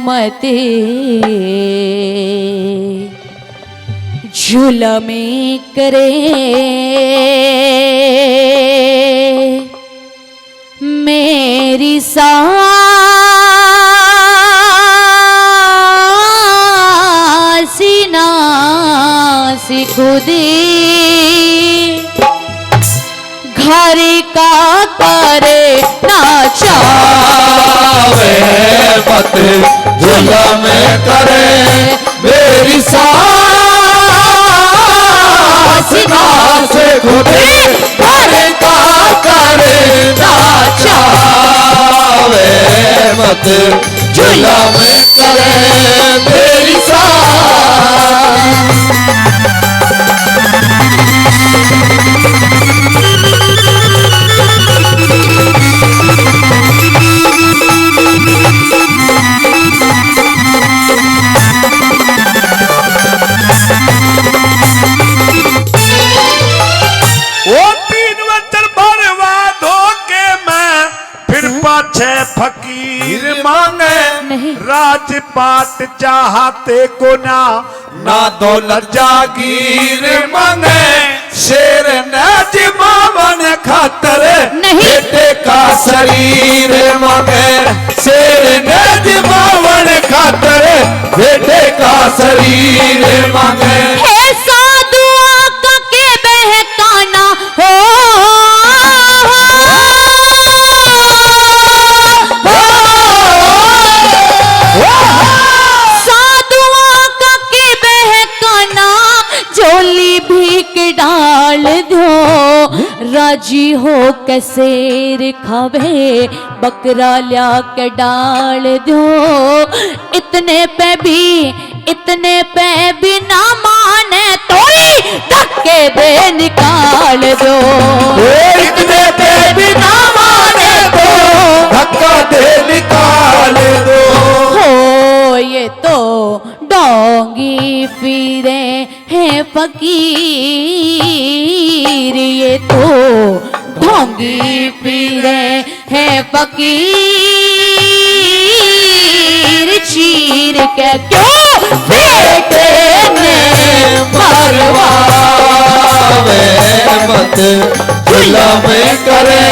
मत जुल्म करे मेरी सासी नास खुदी घर का करे ना चावे मत जुल्म करे मेरी सास नास खुदी घर का करे ना चावे मत जुल्म करे मेरी फकीर मांगे राजपाट चाहते को ना दौलत जागीर मांगे शेर नजमावन खातर बेटे का शरीर मांगे शेर नजमावन खातर बेटे का शरीर मांगे साधुआ का के बहकाना हो राजी हो कैसेर खावे बकरा लिया के डाल दो इतने पे भी ना माने तो धक्के दे निकाल दो इतने पे भी ना माने तो धक्का दे निकाल दो हो ये तो डोंगी फिरे हैं फकीर ये तो ढोंगी फिरे हैं फकीर चीर के क्यों बेटे ने मरवावे मत जुल्म करे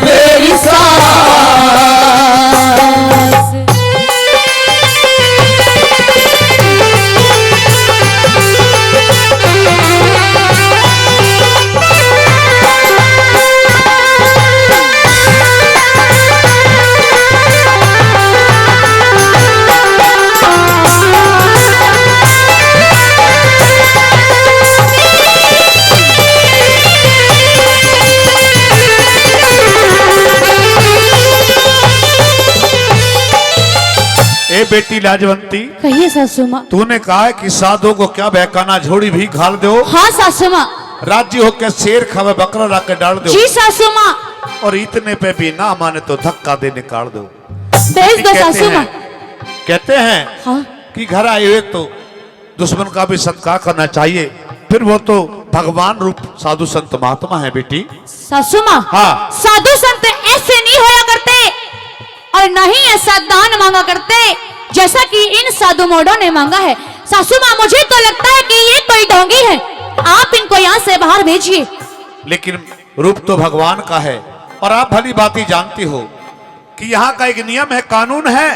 मेरी सास बेटी लाजवंती कहिए सासू माँ। तूने कहा है कि साधु को क्या बहकाना झोड़ी भी घाल दो। हाँ सासू माँ। राज्य होकर शेर खावे बकरा ला के डाल दो। जी सासू माँ। और इतने पे भी ना माने तो धक्का दे निकाल दो। भेज दो सासू माँ। कहते हैं हाँ? कि घर आए हुए तो दुश्मन का भी सत्कार करना चाहिए, फिर वो तो भगवान रूप साधु संत महात्मा है बेटी। सासू माँ। हाँ। साधु संत ऐसे नहीं होया करते और नहीं ऐसा दान मांगा करते जैसा कि इन साधु मोड़ों ने मांगा है। सासू माँ मुझे तो लगता है कि ये कोई ढोंगी है, आप इनको यहाँ से बाहर भेजिए। लेकिन रूप तो भगवान का है और आप भली बात जानती हो कि यहाँ का एक नियम है, कानून है।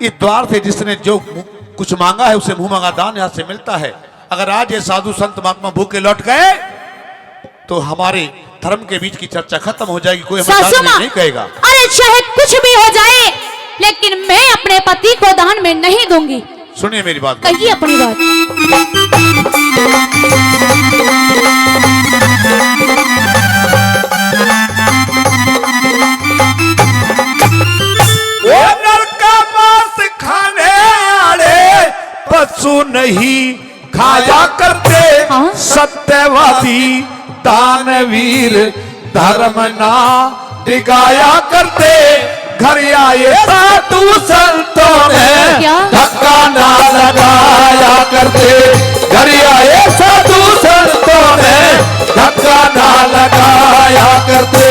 इस द्वार से जिसने जो कुछ मांगा है उसे मुंह मांगा दान यहाँ से मिलता है। अगर आज ये साधु संत महात्मा भूखे लौट गए तो हमारे धर्म के बीच की चर्चा खत्म हो जाएगी, कोई हमें नहीं कहेगा। अरे चाहे कुछ भी हो जाए लेकिन मैं अपने पति को दान में नहीं दूंगी। सुनिए मेरी बात, कहिए अपनी बात। वो नरका मांस खाने वाले पशु नहीं खाया करते। हाँ? सत्यवादी दानवीर धर्म ना दिखाया करते। घर आए साधु संतों ने धक्का ना लगाया करते। घर आए साधु संतों ने धक्का ना लगाया करते।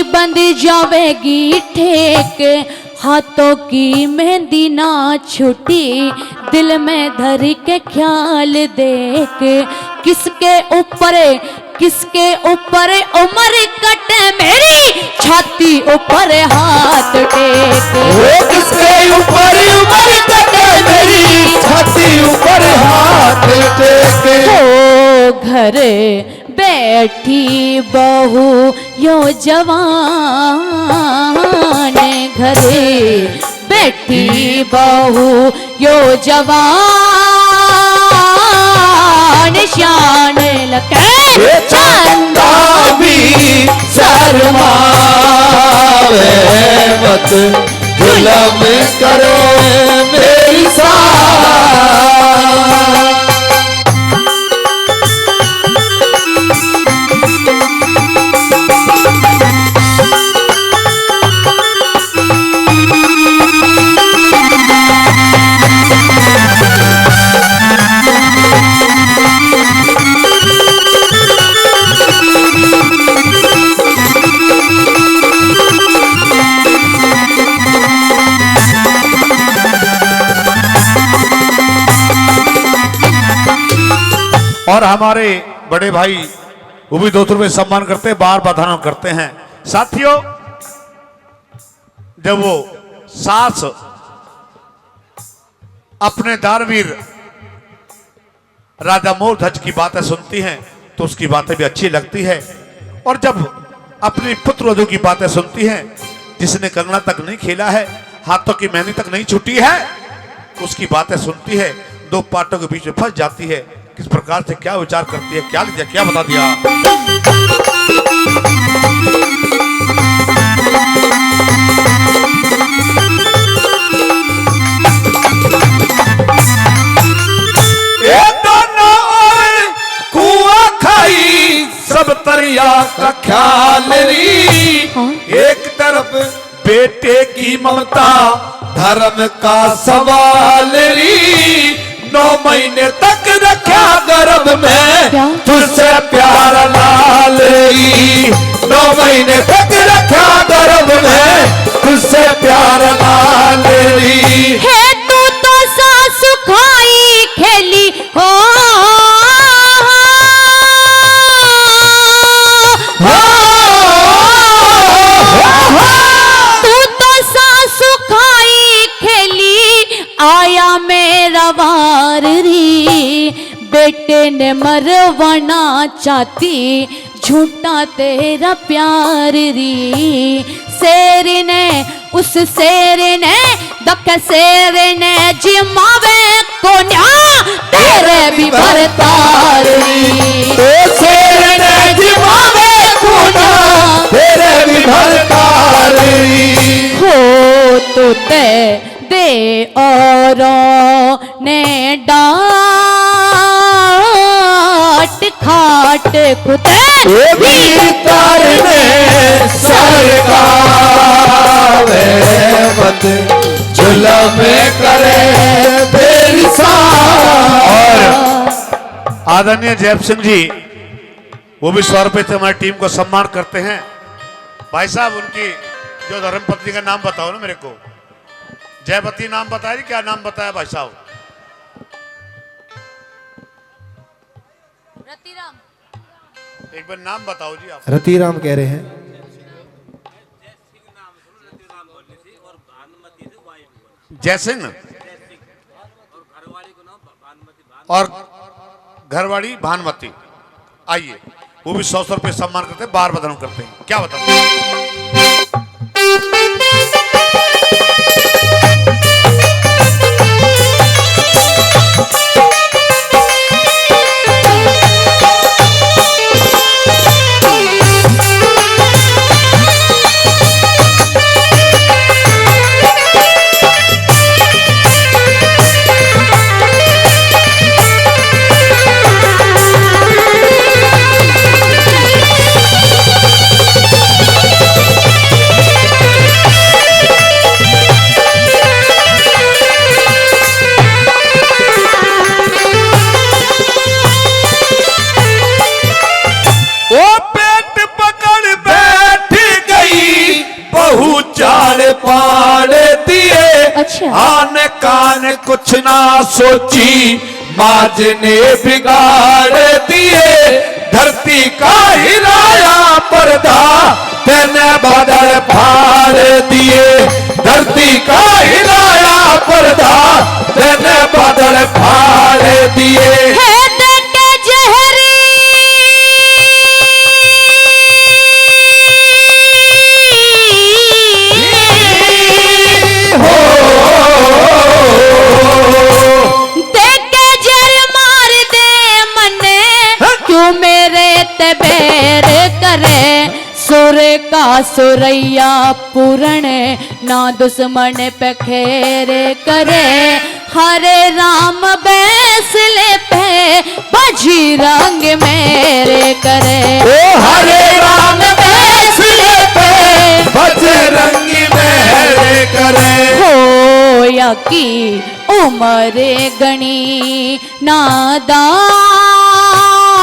बंद जावेगी ठेक, हाथों की मेहंदी ना छूटी, दिल में धर के ख्याल देख, किसके ऊपर उम्र कटे मेरी, छाती ऊपर हाथ टेक। वो किसके ऊपर उम्र कटे मेरी, छाती ऊपर हाथ टेके। ओ घर बैठी बहू यो जवान, घरे बैठी बहू यो जवान, शान लगे चंदा भी शर्मावे मत, जुल्म करे मेरी साथ। और हमारे बड़े भाई वो भी 2 रुपये सम्मान करते हैं, बार बधाना करते हैं। साथियों, जब वो सास अपने दानवीर राजा मोरध्वज की बातें सुनती हैं तो उसकी बातें भी अच्छी लगती है, और जब अपनी पुत्रवधू की बातें सुनती हैं जिसने कंगना तक नहीं खेला है, हाथों की मेहंदी तक नहीं छूटी है, उसकी बातें सुनती है, 2 पाटों के बीच में फंस जाती है। किस प्रकार से क्या विचार करती है, क्या लिया, क्या बता दिया। कुआं खाई सब तरिया का ख्याल री, एक तरफ बेटे की ममता धर्म का सवाल री, 9 महीने तक रखा गर्भ में तुझसे प्यार लाल री, 9 महीने तक रखा गर्भ में तुझसे प्यार लाल री। है तू तो सासु खाई खेली हो, तू तो सासु खाई खेली, आया मेरा वार री, बेटे ने मरवाना चाहती, झूठा तेरा प्यार री। शेर ने उस शेर ने दख शेर ने जिमावे को न्या, तेरे भी भरतार री, तो शेर ने जिमावे को न्या, तेरे भी भरतार री। हो तो ते दे औरों ने डांट खाट खुदे भीतर ने सरकावे मत, जुल्म करे तेरी साथ। और आदरणीय जयप सिंह जी वो भी 100 रुपए से हमारी टीम को सम्मान करते हैं। भाई साहब, उनकी जो धर्मपत्नी का नाम बताओ ना मेरे को। जयपति नाम बताया जी, क्या नाम बताया भाई साहब? रतिराम। एक बार नाम बताओ जी आप। रतिराम कह रहे हैं। जयसिंह और घरवाली भानुमति। आइए, वो भी 100 रुपए सम्मान करते हैं, बार बदनाम करते हैं। क्या बताओ? कुछ ना सोची माज ने बिगाड़ दिए धरती का हिलाया पर्दा तेने बादल फाड़ दिए धरती का हिलाया पर्दा तेने बादल फाड़ दिए है देख के जहरी देख के जहर मार दे मने क्यों मेरे ते बैर करे सुर का सुरैया पूरण ना दुश्मन पे खेर करे हरे राम बैसले पे बजी रंग मेरे करे हरे राम बैसले पे बजरंगी मेरे करे होया की उम्र गणी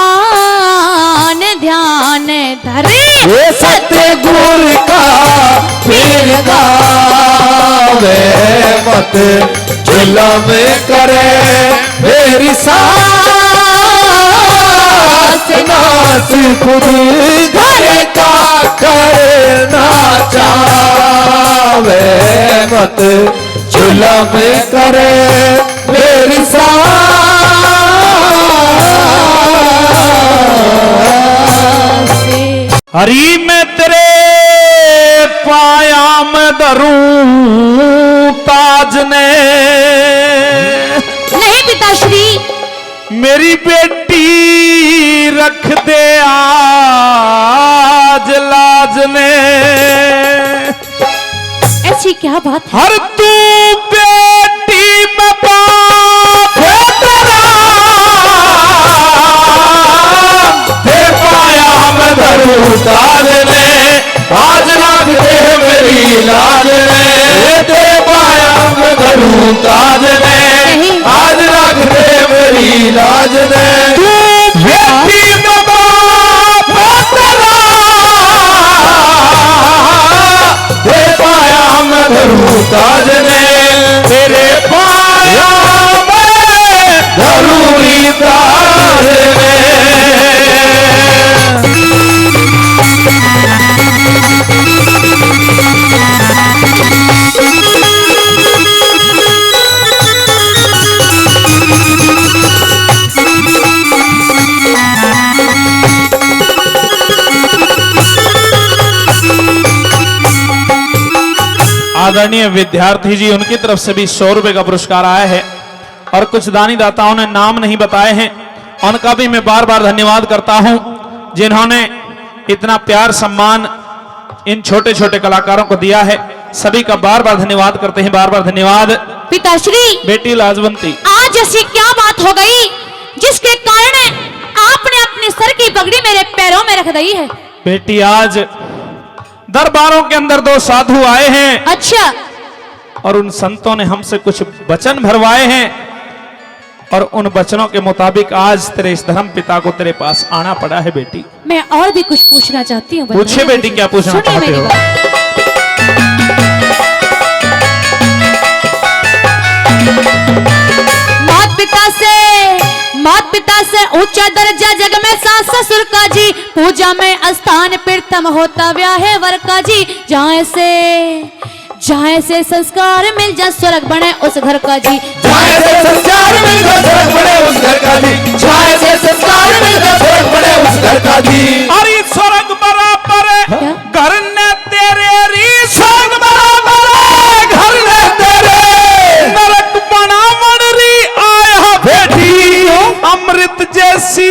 नादान ध्यान धरे ये सतगुरु का पीर गावे मत जुल्म करे मेरी सास नास खुद घर का करना चावे मत जुल्म करे मेरी सास हरी मैं तेरे पाया में धरूं ताज ने नहीं पिताश्री मेरी बेटी रख दे आज लाज ने ऐसी क्या बात है हर तू बेटी में बाप है तेरा दे पाया मैं धरूं ताज ने आज रात दे मेरी लाज ने दे पाया मैं धरूं ताज ने आज रात दे मेरी लाज ने तू बेटी में बाप है तेरा दे पाया मैं धरूं ताज ने तेरे पाया मैं धरूं ताज ने आदरणीय विद्यार्थी जी उनकी तरफ से भी 100 रुपए का पुरस्कार आया है और कुछ दानी दाताओं ने नाम नहीं बताए हैं उनका भी मैं बार बार धन्यवाद करता हूं जिन्होंने इतना प्यार सम्मान इन छोटे छोटे कलाकारों को दिया है सभी का बार बार धन्यवाद करते हैं बार बार धन्यवाद पिताश्री बेटी लाजवंती आज ऐसी क्या बात हो गई जिसके कारण आपने अपने सर की पगड़ी मेरे पैरों में रख दी है बेटी आज दरबारों के अंदर 2 साधु आए हैं अच्छा और उन संतों ने हमसे कुछ वचन भरवाए हैं और उन वचनों के मुताबिक आज तेरे इस धर्म पिता को तेरे पास आना पड़ा है बेटी मैं और भी कुछ पूछना चाहती हूँ पूछिए बेटी क्या पूछना सुनिए चाहते मेरी हो बात। मात पिता से ऊंचा दर्जा जग में सास ससुर का जी पूजा में स्थान प्रथम होता व्याह वर का जी जहाँ से संस्कार मिल जा स्वर्ग बने उस घर का जी जहाँ से संस्कार मिल जा स्वर्ग बने उस घर का जी जहाँ से संस्कार मिल जा स्वर्ग बने उस घर का जी अरे स्वर्ग बराबर क्या? घर ने तेरे री स्वर्ग बराबर घर ने तेरे नरक बनावण री आया बेटी अमृत जैसी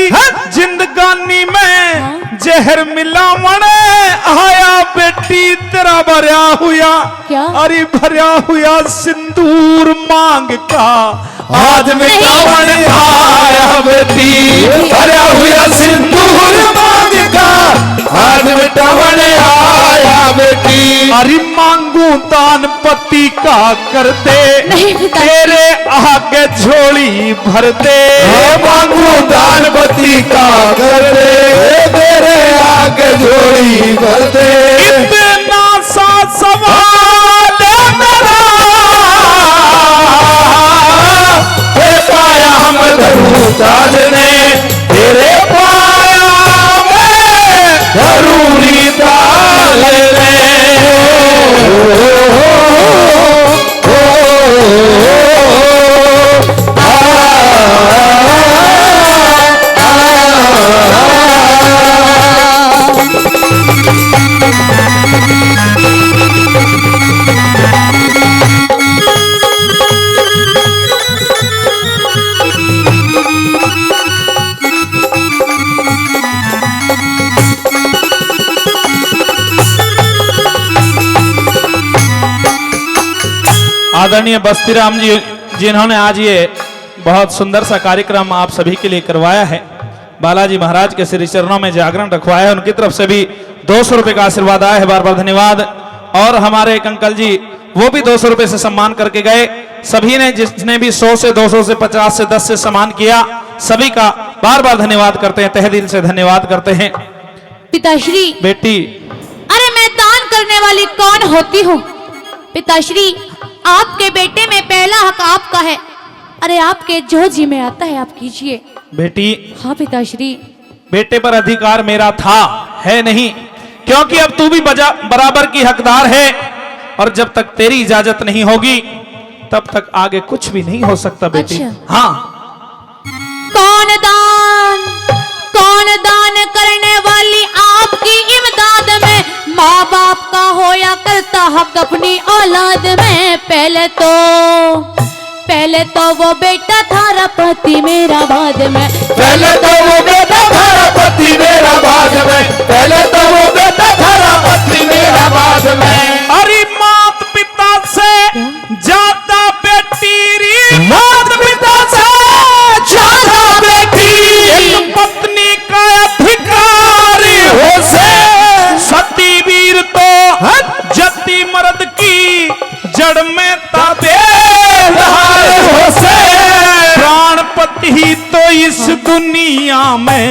जिंदगानी में जहर मिलावण आया बेटी तेरा भरया हुआ क्या? अरे भरया हुआ सिंदूर मांग का आज मिटावन आया बेटी भरा हुआ सिंदूर मांग का आज मिटावन आया बेटी अरे मांगू दान पति का कर दे नहीं पिता तेरे आगे झोली भर दे मांगू दान बती का कर दे तेरे आगे जोड़ी भर दे इतना सा सवाल है मेरा आदरणीय बस्तीराम जी जिन्होंने आज ये बहुत सुंदर सा कार्यक्रम आप सभी के लिए करवाया है, बालाजी महाराज के श्री चरणों में जागरण रखवाया है, उनकी तरफ से भी 200 रुपए का आशीर्वाद आया है, बार बार धन्यवाद। और हमारे एक अंकल जी वो भी 200 रुपए से सम्मान करके गए। सभी ने जिसने भी 100 से 200 से 50 से 10 से सम्मान किया, सभी का बार बार धन्यवाद करते हैं, तहे दिल से धन्यवाद करते हैं। पिताश्री बेटी, अरे मैं दान करने वाली कौन होती हूँ? पिताश्री आपके बेटे में पहला हक आपका है। अरे आपके जो जी में आता है आप कीजिए। बेटी, हाँ पिताश्री। बेटे पर अधिकार मेरा था, है नहीं, क्योंकि अब तू भी बराबर की हकदार है, और जब तक तेरी इजाजत नहीं होगी तब तक आगे कुछ भी नहीं हो सकता बेटी। अच्छा। हाँ, कौन दान करने वाली आपकी इमदाद में, माँ बाप का होया करता हक अपनी औलाद में। पहले तो वो बेटा था पति मेरा बाद में, पहले तो वो बेटा था पति मेरा बाद में, पहले तो वो बेटा था पति मेरा बाद में। अरे मात पिता से ज्यादा बेटी री, मात पिता से ज्यादा बेटी, एक पत्नी का अधिकारी हो से, सती वीर तो जति मर्द की जड़ में ताबे हो से, प्राणपति ही तो इस दुनिया में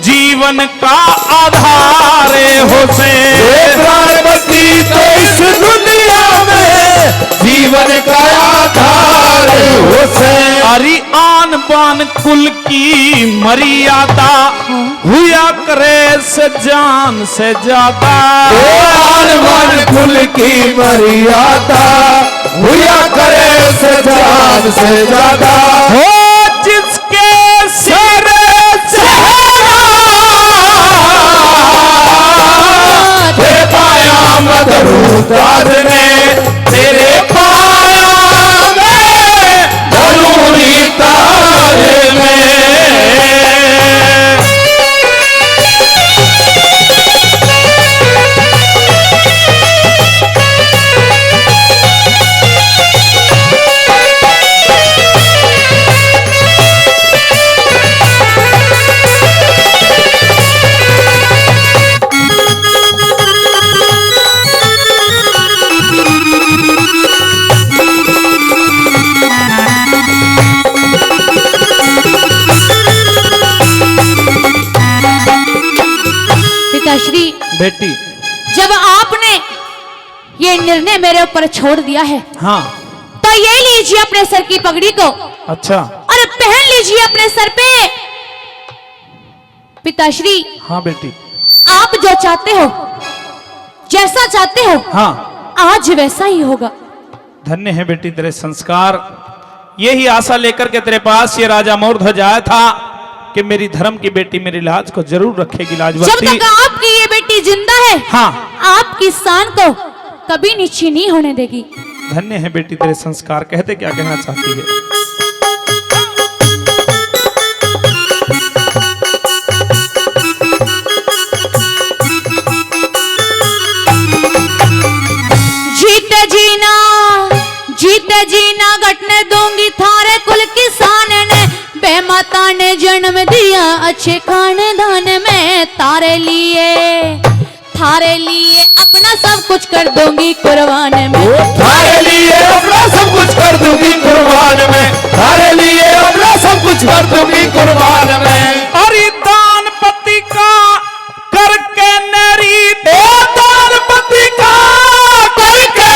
जीवन का आधार हो से। प्राणपति तो इस दुनिया में जीवन का आधार हो से। अरे आन बान कुल की मर्यादा हुआ करे से जान से ज्यादा, आन कुल की मर्यादा हुआ करे से जान से ज्यादा। हो जिसके सर तेरे पाया मधुर ताज ने, तेरे पाया में धरूरी ताज में। पिताश्री बेटी, जब आपने ये निर्णय मेरे ऊपर छोड़ दिया है, हाँ, तो ये लीजिए अपने सर की पगड़ी को अच्छा, और पहन लीजिए अपने सर पे। पिताश्री हाँ बेटी, आप जो चाहते हो, जैसा चाहते हो, हाँ, आज वैसा ही होगा। धन्य है बेटी तेरे संस्कार। यही आशा लेकर के तेरे पास ये राजा मूर्धज आया था कि मेरी धर्म की बेटी मेरी लाज को जरूर रखेगी, जब लाजवंती। तक आपकी ये बेटी जिंदा है, हाँ, आपकी शान को कभी नीची नहीं होने देगी। धन्य है बेटी तेरे संस्कार। कहते क्या कहना चाहती है? जीते जीना घटने दूंगी थारे कुल किसान ने, बेमाता ने जन्म दिया अच्छे खानदान में। थारे लिए अपना सब कुछ कर दूंगी कुर्बान में, थारे लिए अपना सब कुछ कर दूंगी कुर्बान में, थारे लिए अपना सब कुछ कर दूंगी कुर्बान में। अरे दान पति का करके नरी, दान पति का करके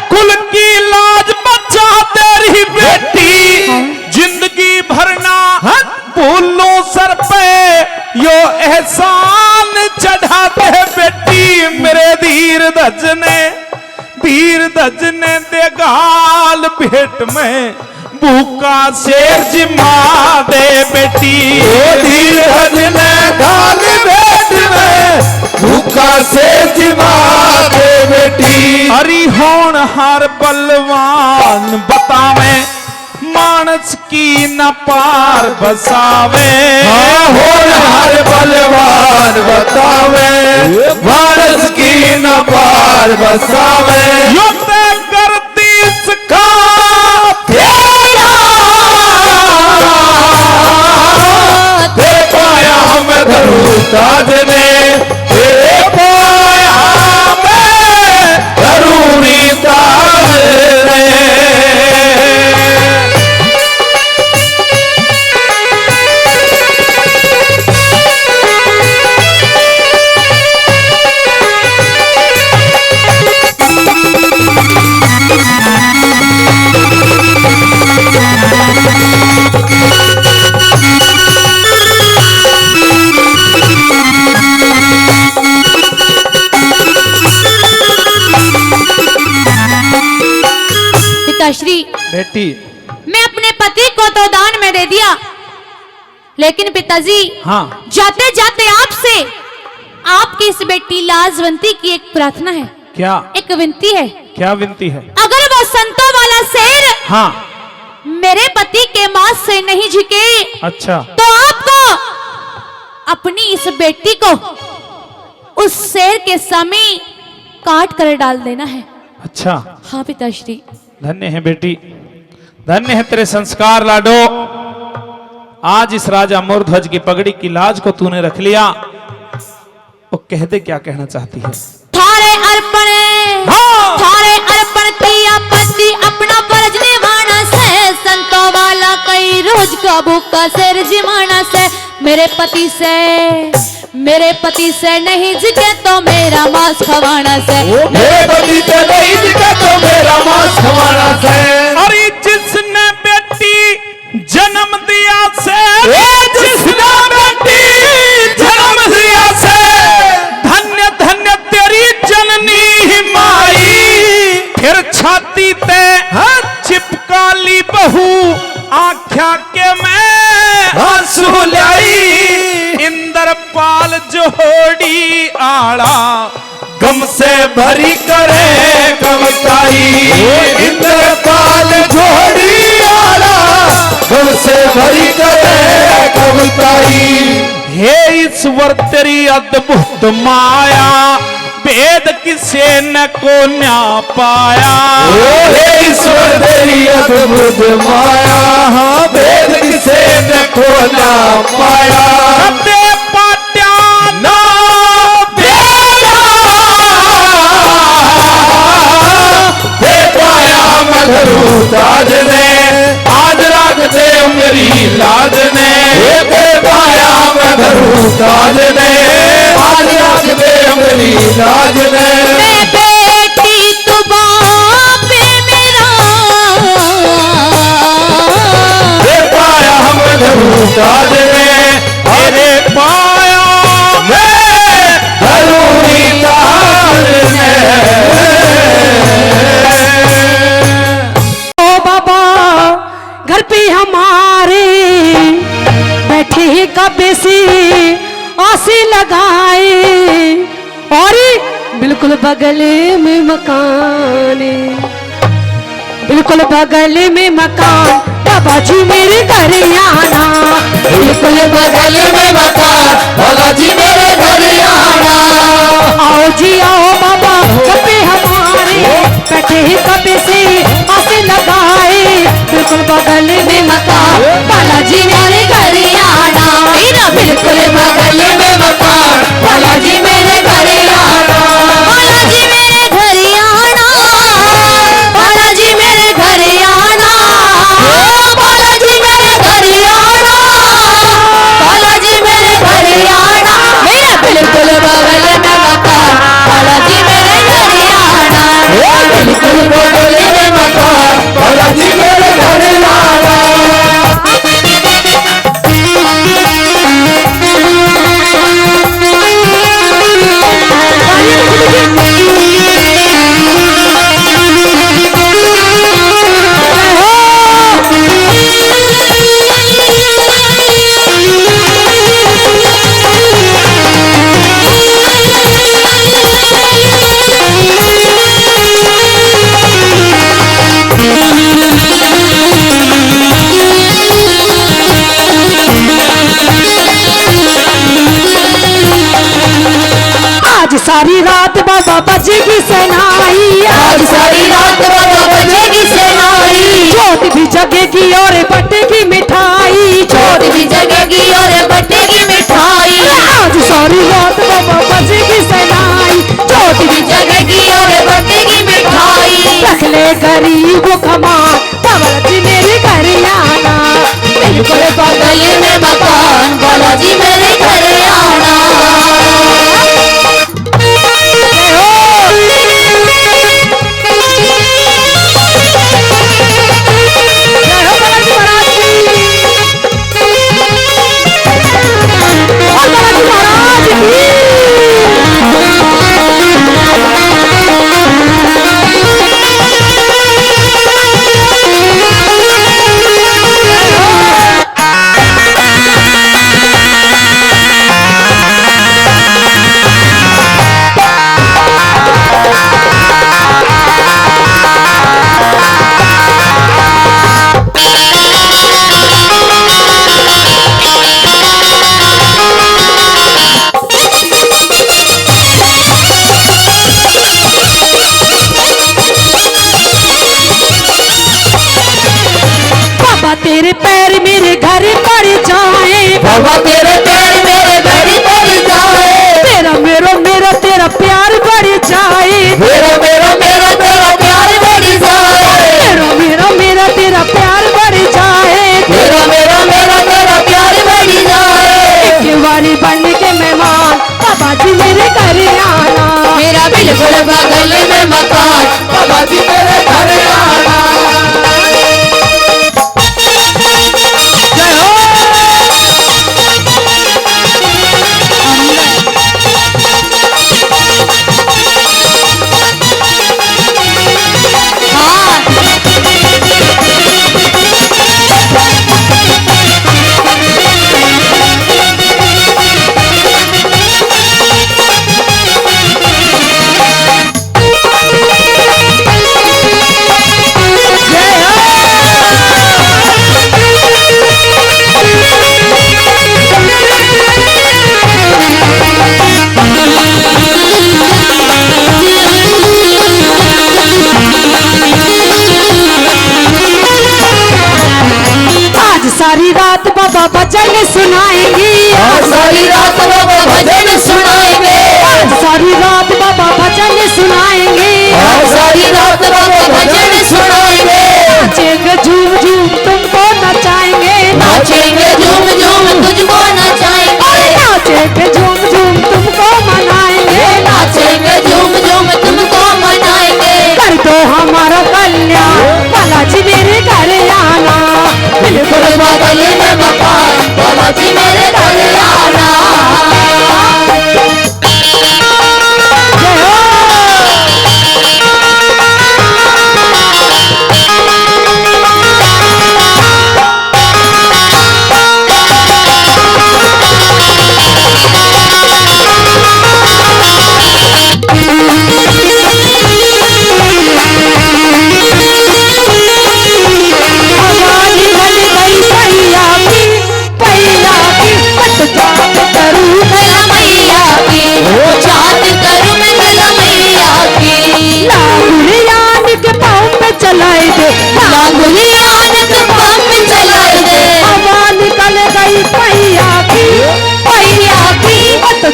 कुल की लाज बचा तेरी बेटी, जिंदगी भरना भूलो सर पे यो एहसान चढ़ाते बेटी। मेरे धीर धज ने दे गाल भेंट में, भूखा शेर जिमा दे बेटी। धीर धज ने गाल भेंट में, भूखा शेर जिमा दे बेटी। हरि होनहार बलवान बतावे, मानस की न पार बसावे। होनहार बलवान बतावे, मानस की न पार बसावे। युद्ध करती ताज ने तेरे पाया में जरूरी ताज ने। पिताश्री, बेटी मैं अपने पति को तो दान में दे दिया, लेकिन पिताजी हाँ जाते जाते आपसे आपकी इस बेटी लाजवंती की एक प्रार्थना है, क्या एक विनती है। क्या विनती है? अगर वो संतों वाला शेर हाँ मेरे पति के मांस से नहीं झुके अच्छा तो आपको अपनी इस बेटी को उस शेर के सामने काट कर डाल देना है। अच्छा हाँ पिताश्री। धन्य है बेटी, धन्य है तेरे संस्कार लाडो। आज इस राजा मोरध्वज की पगड़ी की लाज को तूने रख लिया। वो कह दे क्या कहना चाहती है। थारे अर्पण हाँ। थारे अर्पण किया पति अपना फर्ज निभाना से, संतों वाला कई रोज का भूखा शेर जिमाना से, मेरे पति से नहीं जिके तो मेरा मांस खवाना से, मेरे पति से नहीं दिखा तो मेरा मांस खवाना से। अरे जिसने बेटी जन्म दिया से, जिसने बेटी जन्म दिया से, धन्य धन्य तेरी जननी माई। फिर छाती ते चिपका ली बहू आख्या के मैं आंसू लाई। इंद्रपाल जोड़ी आड़ा गम से भरी करे कमताई। इंद्रपाल जोड़ी आला गम से भरी करे कमताई। हे ईश्वर तेरी अद्भुत माया, भेद किसे न को न्या पाया। हे ईश्वर तेरी अद्भुत माया, हाँ भेद किसे न खोना पाया। दे पाट्या ना बेला दे पाया मधुर ताज ने, आज राग दे मेरी लाज ने। दे पाया मधुर ताज ने, आज राग दे मेरी लाज ने। मैं बेटी तू बाप मेरा, दे पाया मधुर ताज ने, अरे पाया मैं जरूरी ताज ने। ओ बाबा घर पे हमारे बैठे कब से आसे लगाए, और बिल्कुल बगल में मकान, बिल्कुल बगल में मकान, बाबा जी मेरे घर आना। बिल्कुल बगल में मकान, बाबा जी मेरे घर आना। आओ जी आओ बाबा घर पे हमारे बैठे कब से आसे लगाए, बिल्कुल बगल में मकान, बालाजी मेरे घर आना। बिल्कुल बगल में मकान, बालाजी मेरे घर आना। बालाजी मेरे घर आना, बालाजी मेरे घर आना, बालाजी मेरे घर आना, बालाजी मेरे घर आना। मेरा बिल्कुल बगल में मकान, बालाजी मेरे घर आना। बिल्कुल बगल में मकान, बाबा जी मेरे घर आना। आज सारी रात बाबा बजेगी सनाई, आज सारी रात बाबा बजेगी सनाई, जोत भी जगेगी और बटेगी मिठाई, जोत भी जगेगी और बटेगी मिठाई। आज सारी गरीबों का मान, बालाजी मेरे घर आना। बिल्कुल बगल में मकान, बालाजी मेरे घर आना। तेरे पैर मेरे घर पड़ जाए, बाबा तेरे पैर मेरे घर पड़ जाए। तेरा मेरा तेरा प्यार बढ़ जाए, मेरा तेरा प्यार बढ़ जाए। मेरा तेरा प्यार बढ़ जाए, मेरा तेरा प्यार बढ़ जाए। एक बारी बन के मेहमान, बाबा जी मेरे घर आना। मेरा बिल्कुल बगल में मकान, बाबा जी मेरे घर आना। सारी रात बाबा भजन सुनाएंगे, सारी रात बाबा भजन सुनाएंगे। सारी रात बाबा भजन सुनाएंगे, सारी रात बाबा भजन सुनाएंगे। नाचेंगे झूम झूम तुमको नचाएंगे, नाचेंगे झूम झूम तुझको नचाएंगे। नाचेंगे झूम झूम तुमको मनाएंगे, नाचेंगे झूम झूम तुमको मनाएंगे। कर दो हमारा कल्याण, बालाजी मेरे घर आना। बिल्कुल बगल में मकान, बालाजी मेरे घर आना।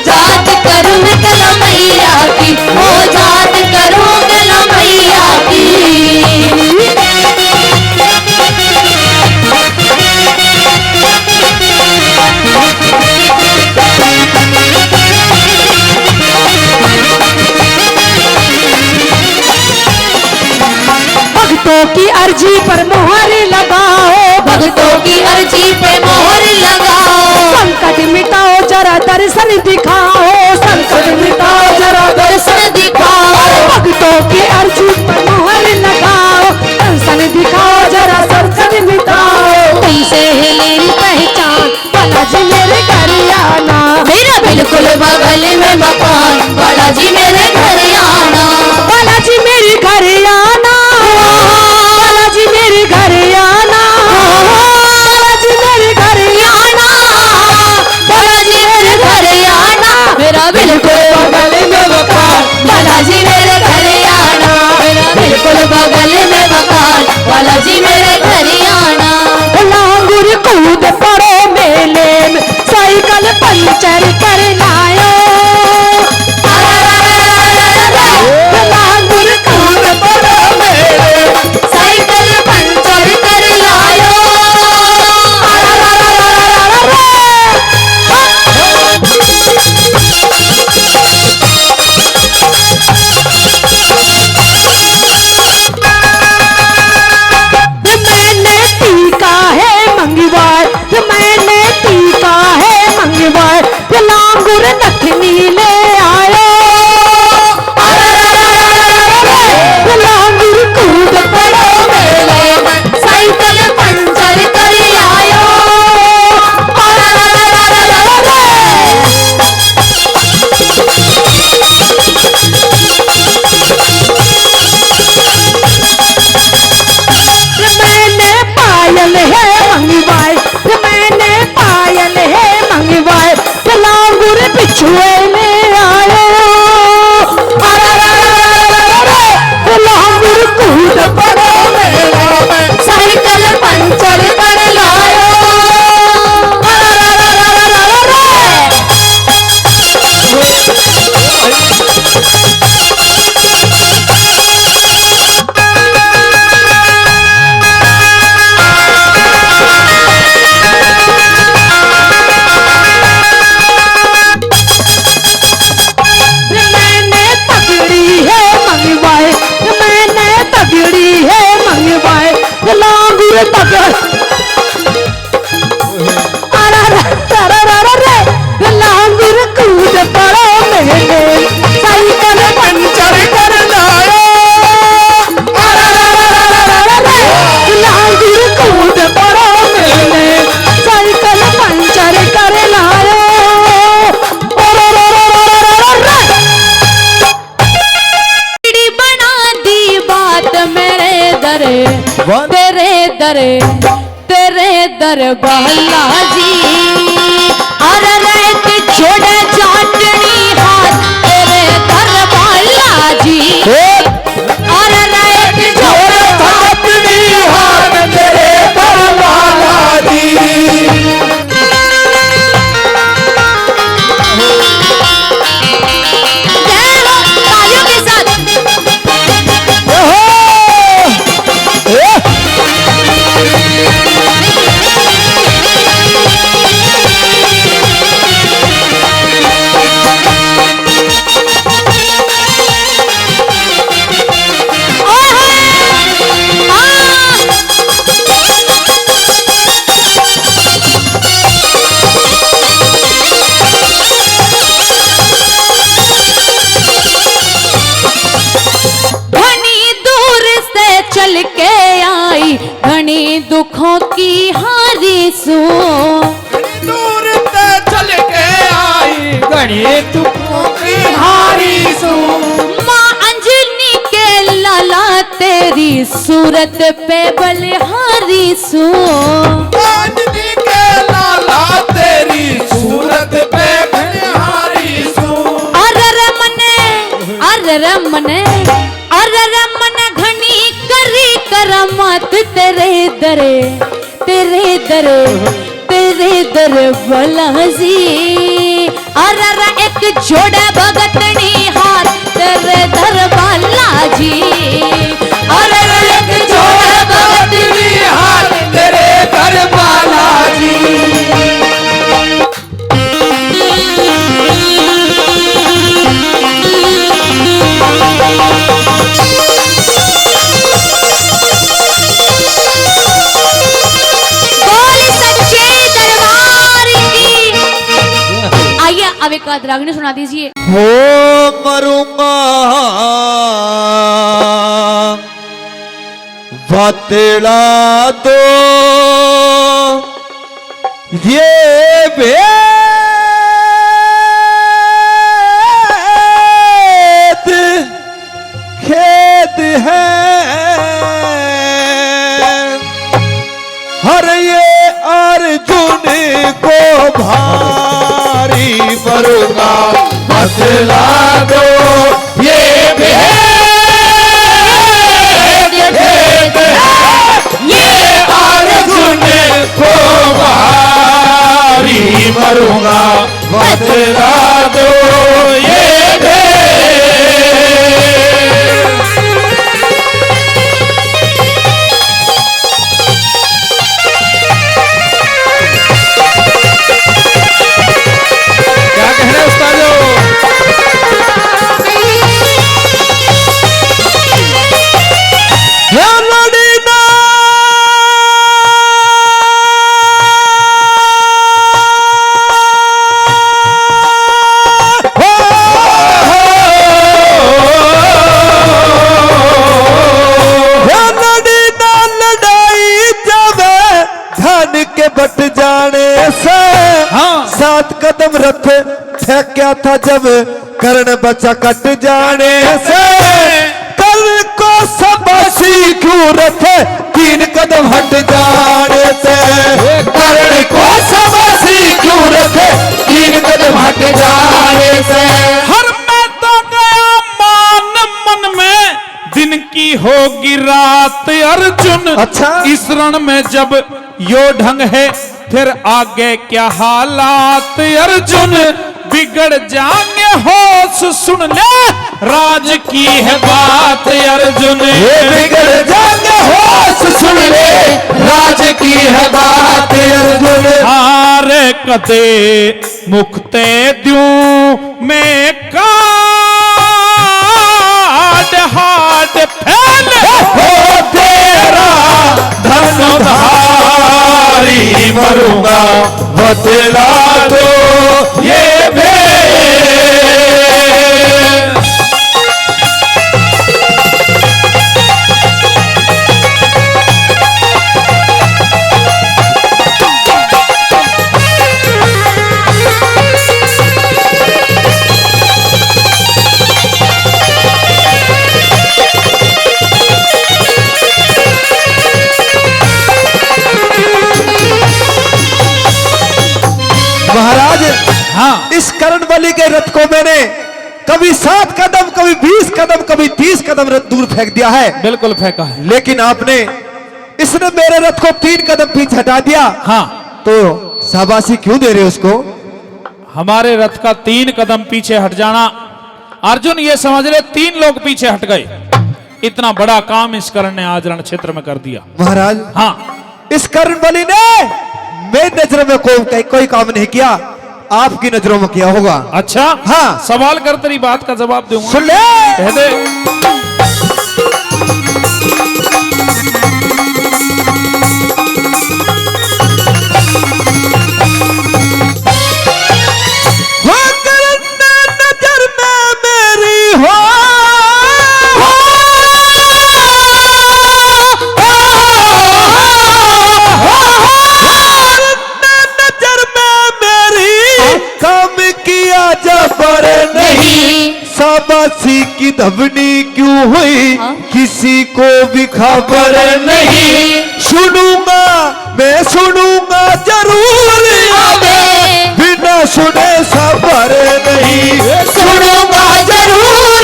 जात करूँ कला मैया की, ओ जात करूँ कला मैया की। भक्तों की अर्जी पर मोहर लगाओ, भक्तों की अर्जी पे मोहर लगाओ। संकट मिटाओ जरा दर्शन दिखाओ, संकट मिटाओ जरा दर्शन दिखाओ। भक्तों की अर्जी पर मोहर लगाओ, दर्शन दिखाओ जरा दर्शन मिटाओ। तुमसे है मेरी पहचान, बालाजी मेरे घर आना। मेरा बिल्कुल बगल में मकान, बालाजी मेरे घर आना। बालाजी मेरे घर आना, बालाजी मेरे घर आना। बालाजी मेरे घर आना, बालाजी मेरे घर आना। मेरा बिल्कुल बगल में मकान, बालाजी मेरे घर आना। मेरा बिल्कुल बगल में मकान, बालाजी मेरे घर आना। लांगुर कूद पड़ो मेले में, साइकिल पंचर कर लायो। दरे तेरे दर बालाजी अरे रेत छोड़े चाटनी हाथ तेरे दर बालाजी अरे रेत छोड़े चाटनी हाथ तेरे दर बालाजी तालियों के साथ चल के आई घनी दुखों की हारी सो दूर से चल के आई घनी दुखों की हारी सो माँ अंजनी के लाला तेरी सूरत पे बलिहारी सो अंजनी के लाला तेरी सूरत पे बलिहारी सो अरे रमने अरे रमने अरे रमन घनी करी करमत तेरे दरे तेरे दरे तेरे दर बलाजी अरे एक जोड़ा भगतनी हाथ तेरे दर बालाजी अरे एक जोड़ा भगतनी हाथ तेरे दर बालाजी अब एक रागनी सुना दीजिए। हो मरूंगा बतला दो ये वेद खेद है हर ये अर्जुन को भारी मरूंगा बतला दो ये भेद ये अर्जुन को भारी मरूंगा बतला दो ये बट जाने से सात कदम रथ फेंका था जब कर्ण बचा कट जाने से कल को सब क्यों रथे तीन कदम हट जाने से कर्ण को सब क्यों रथे तीन कदम हट जाने से हर मैं तो गया मान मन में दिन की होगी रात अर्जुन। अच्छा इस रण में जब यो ढंग है फिर आगे क्या हालात अर्जुन बिगड़ जाएंगे होश सुन ले राज की है बात अर्जुन बिगड़ जाएंगे होश सुन ले राज की है बात अर्जुन हार कदे मुक्ते द्यूं मैं काट हाट फैल हो तेरा धनुधारी मरूंगा बतला दो ये के रथ को मैंने कभी 7 कदम, कभी 20 कदम, कभी 30 कदम दूर फेंक दिया है, बिल्कुल फेंका है। लेकिन आपने इसने मेरे रथ को 3 कदम पीछे हटा दिया। हाँ, तो शाबाशी क्यों दे रहे हो उसको? हमारे रथ का 3 कदम पीछे हट जाना, अर्जुन ये समझ ले 3 लोग पीछे हट गए। इतना बड़ा काम इस कर्ण ने आज रण क्षेत्र में कर दिया। महाराज, हाँ, इस कर्ण बलि ने मेरी नजरों में कोई काम नहीं किया, आपकी नजरों में किया होगा। अच्छा, हाँ। सवाल कर, तेरी बात का जवाब दूंगा। सुन ले। कह दे। हो कर्ण नजर में मेरी हो, नजर में मेरी काम किया जबर नहीं, शाबाशी की धवनी क्यों हुई किसी को भी खबर नहीं। सुनूंगा मैं सुनूंगा जरूर, बिना सुने सबर नहीं। सुनूंगा जरूर,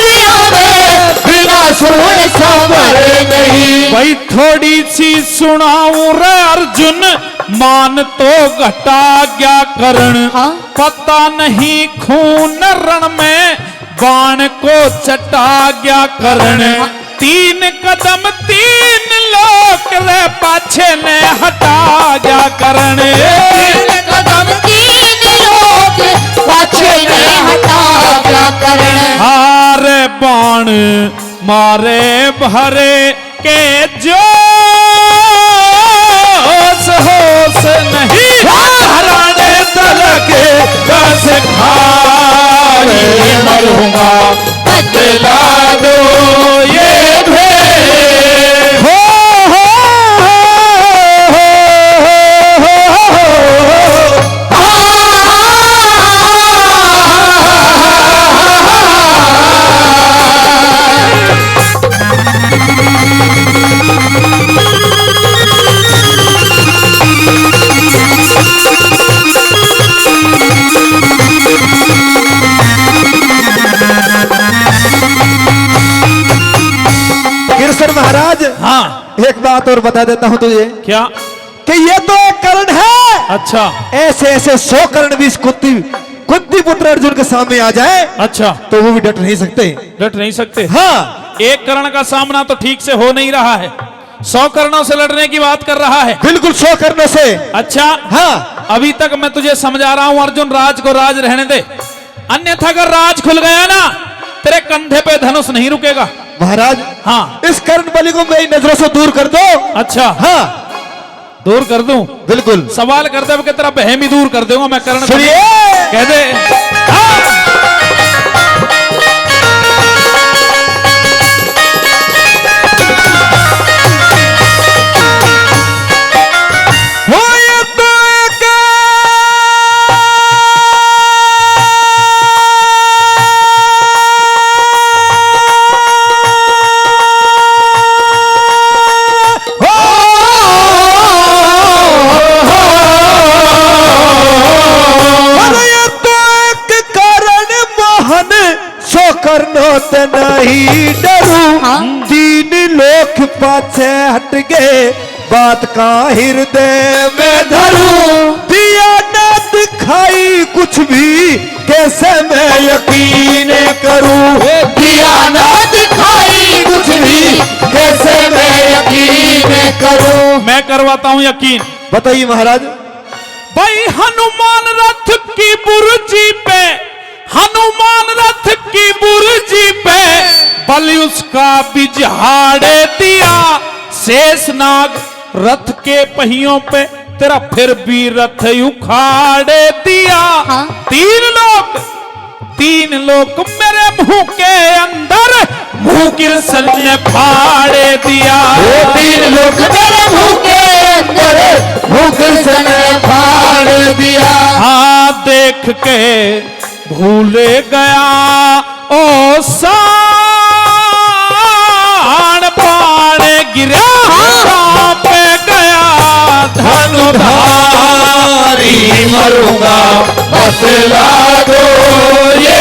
बिना सुने सबर नहीं। भाई थोड़ी सी सुनाऊं रे अर्जुन, मान तो घटा गया करण। हाँ? पता नहीं खून रण में बाण को चटा गया करण। 3 कदम 3 लोक रे पाछे ने हटा गया करण। 3 कदम 3 लोग पाछे ने हटा गया करण। हारे बाण मारे भरे के जोश होश नहीं, हराने दल के रस खाए मरूंगा, बदला दो ये भेद। हो गिरसर महाराज, हाँ, एक बात और बता देता हूं तुझे क्या? कि ये तो एक कर्ण है। अच्छा, ऐसे ऐसे 100 कर्ण भी इस कुंती पुत्र अर्जुन के सामने आ जाए अच्छा, तो वो भी डट नहीं सकते। डट नहीं सकते। हाँ, एक कर्ण का सामना तो ठीक से हो नहीं रहा है, 100 कर्णों से लड़ने की बात कर रहा है। बिल्कुल 100 कर्णों से। अच्छा, हाँ, अभी तक मैं तुझे समझा रहा हूं अर्जुन, राज को राज रहने दे, अन्यथा अगर राज खुल गया ना, तेरे कंधे पे धनुष नहीं रुकेगा। महाराज, हाँ, इस कर्ण बलि को मेरी नजरों से दूर कर दो। अच्छा, हाँ, दूर कर दूं? बिल्कुल। सवाल करते हुए तेरा बहम ही दूर कर दूंगा मैं कर्ण। सुनिए, कह दे। हाँ। हो ये तो एक करनोत नहीं डरू। तीन लोग पाछे हट गए, बात का हृदय में धरू। दिया ना दिखाई कुछ भी, कैसे मैं यकीन करूं। दिया ना दिखाई कुछ भी, कैसे मैं यकीन करूं। मैं करवाता हूं यकीन। बताइए महाराज। भाई हनुमान रथ की बुर्जी पे, हनुमान रथ की बुर्जी पे बलि उसका बिजहाड़े दिया। शेषनाग रथ के पहियों पे तेरा फिर भी रथ उखाड़े दिया। हाँ? तीन लोग मेरे मुंह के अंदर मुंह किरसन ने फाड़े दिया। तीन लोग मेरे मुंह के अंदर मुंह किरसन ने फाड़ दिया। हाँ, देख के भूले गया ओ सान पाण गिरा। हाँ पे गया धनुधारी, मरूंगा बतला दो ये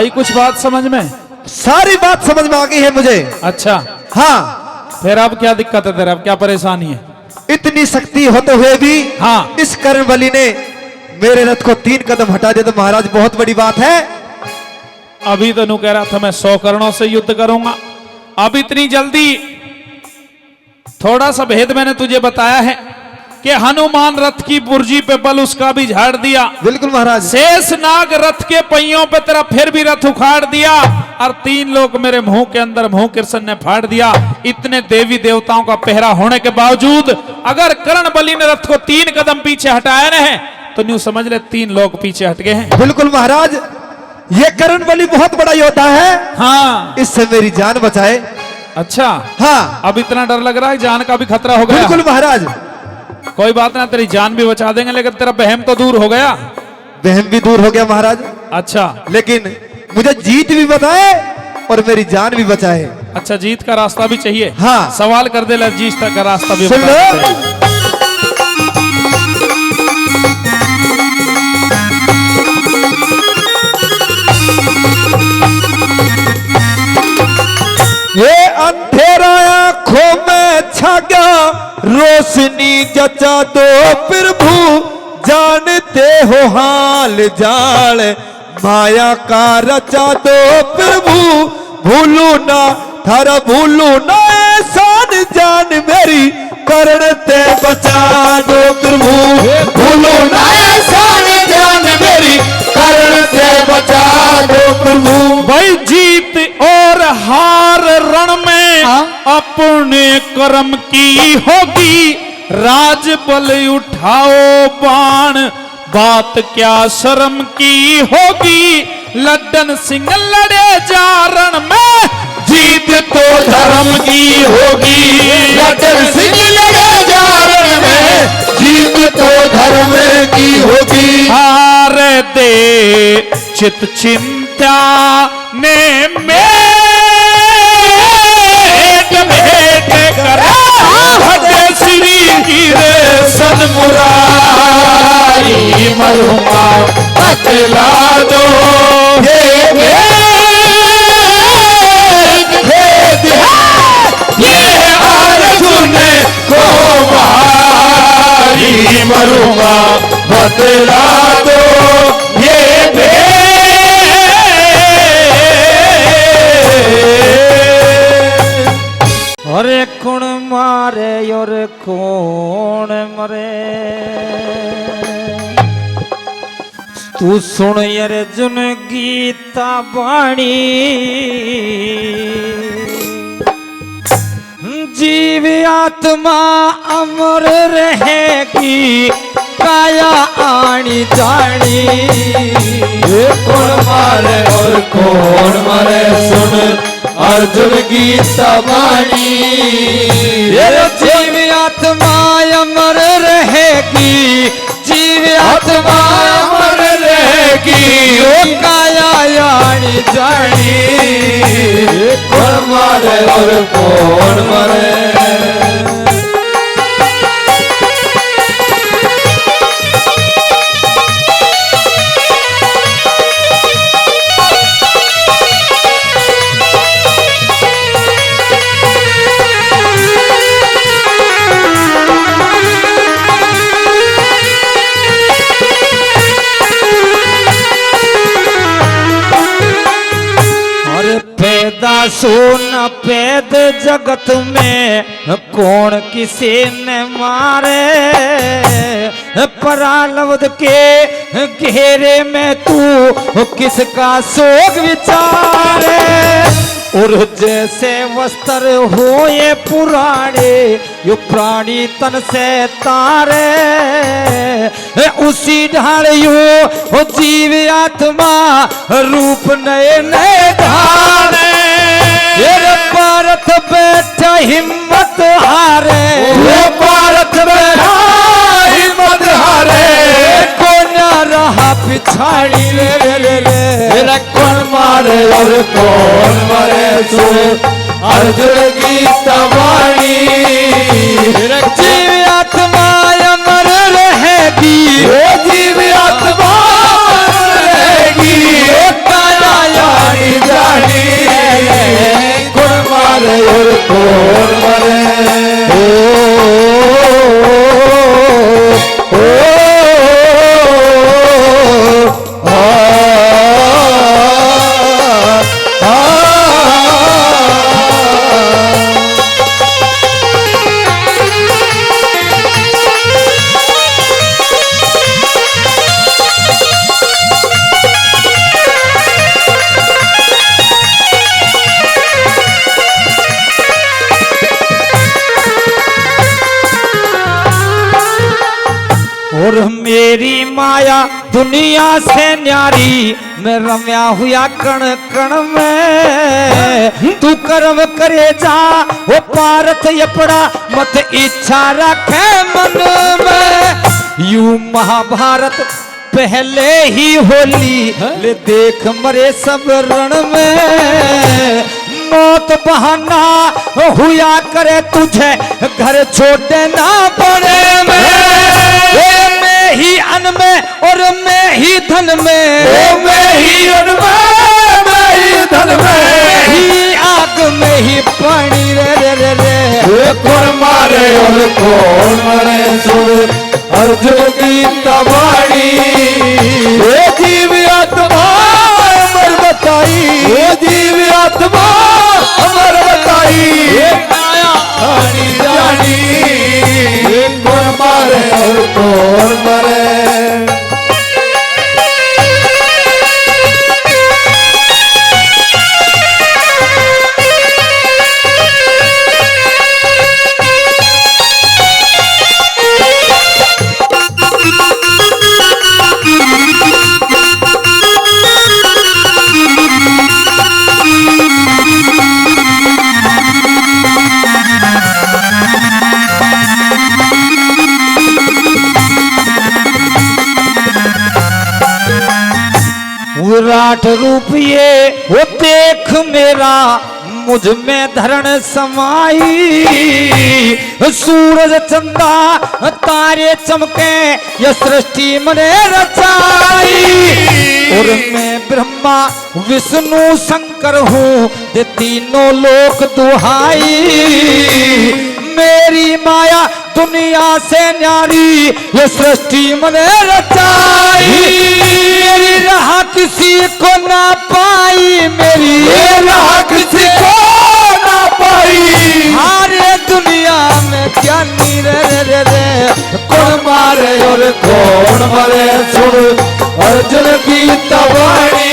आई कुछ बात समझ में? सारी बात समझ में आ गई है मुझे। अच्छा, हाँ, फिर अब क्या दिक्कत है तेरा, अब क्या परेशानी है? इतनी शक्ति होते हुए भी हाँ। इस कर्ण बलि ने मेरे रथ को 3 कदम हटा दिया, तो महाराज बहुत बड़ी बात है। अभी तो नू कह रहा था मैं 100 करणों से युद्ध करूंगा, अब इतनी जल्दी? थोड़ा सा भेद मैंने तुझे बताया है कि हनुमान रथ की बुर्जी पे बल उसका भी झाड़ दिया। बिल्कुल महाराज। शेष नाग रथ के पहियों पे तेरा फिर भी रथ उखाड़ दिया, और 3 लोग मेरे मुंह के अंदर मुंह कृष्ण ने फाड़ दिया। इतने देवी देवताओं का पहरा होने के बावजूद अगर कर्ण बलि ने रथ को 3 कदम पीछे हटाया न तो न्यू समझ ले 3 लोग पीछे हट गए हैं। बिल्कुल महाराज, ये कर्ण बलि बहुत बड़ा योद्धा है। हाँ, इससे मेरी जान बचाए। अच्छा, हाँ, अब इतना डर लग रहा है, जान का भी खतरा हो गया। बिल्कुल महाराज। कोई बात ना, तेरी जान भी बचा देंगे, लेकिन तेरा बहम तो दूर हो गया। बहम भी दूर हो गया महाराज, अच्छा, लेकिन मुझे जीत भी बताए और मेरी जान भी बचाए। अच्छा, जीत का रास्ता भी चाहिए। हाँ। सवाल कर दे, जीत का रास्ता भी सुन बता लो। देते हैं। ये अंधेरा आंखों में छा गया, रोशनी जचा दो प्रभु, जानते हो हाल जाल, माया का रचा दो प्रभु, भूलू ना थारा भूलू ना एहसान जान मेरी, कर्ण ते बचा दो प्रभु, भूलू ना एहसान जान मेरी, कर्ण ते बचा दो प्रभु। भाई जीत और हार रण में हाँ? अपने कर्म की होगी, राज बल उठाओ बाण, बात क्या शर्म की होगी, लड्डन सिंह लड़े जा रण में, जीत तो धर्म की होगी, लड्डन सिंह लड़े जा रण में, जीत तो धर्म की होगी। हार दे चित चिंता ने भेंट कर भटे श्री गिरे सन मुरारी, मरुआ बतला दो ये अर्जुन को भारी, मरुआ बतला दो ये अरे कौन मारे और कौन मरे, तू सुन अर्जुन गीता बाणी, जीव आत्मा अमर रहेगी, काया आनी जानी, कौन मारे और कौन मरे, सुन अर्जुन गीता बाणी, जीव आत्मा अमर रहेगी, जीव आत्मा अमर रहेगी, ओ काया आनी जानी, कौन मारे और कौन मरे। सुन पैद जगत में कौन किसी ने मारे, परालवद के घेरे में तू किसका शोक विचारे, और जैसे वस्त्र हो ये पुराने, यो प्राणी तन से तारे, उसी ढाल यो जीव आत्मा रूप नए नए धारे, भारत बैठा हिम्मत हारे, भारत बैठा हिम्मत हारे, कौन रहा पिछाड़ी, कौन मारे और कौन मरे, सुन अर्जुन गीता बाणी, जीव आत्मा अमर रहेगी, जीव आत्मा रहेगी, काया जानी गुण मारे और कौन मरे और मेरी माया दुनिया से न्यारी मैं रम्या हुआ कण कण में तू कर्म करे जा वो पारत यपड़ा मत इच्छा रखे मन में यू महाभारत पहले ही होली ले देख मरे सब रण में मौत बहाना हुआ करे तुझे घर छोड़े ना पड़े मैं ही अन्न में और मैं ही धन में मैं ही उनमें मैं ही धन में ही आग में ही पानी रे रे रे रे कौन मारे और कौन मरे सुन अर्जुन की तबाड़ी ये जीव आत्मा अमर बताई ये जीव आत्मा अमर बताई ये माया आनी जानी ये कौन मारे और कौन मरे विराट रूप ये वो देख मेरा मुझ में धरण समाई सूरज चंदा तारे चमके ये सृष्टि मने रचाई और मैं ब्रह्मा विष्णु शंकर हूँ ये तीनों लोक दुहाई मेरी माया दुनिया से न्यारी ये सृष्टि मने रचाई मेरी राह किसी को ना पाई मेरी राह किसी को ना पाई हारे दुनिया में क्या नी रे रे रे रे कौन मारे और कौन मरे सुन अर्जुन की तबाड़ी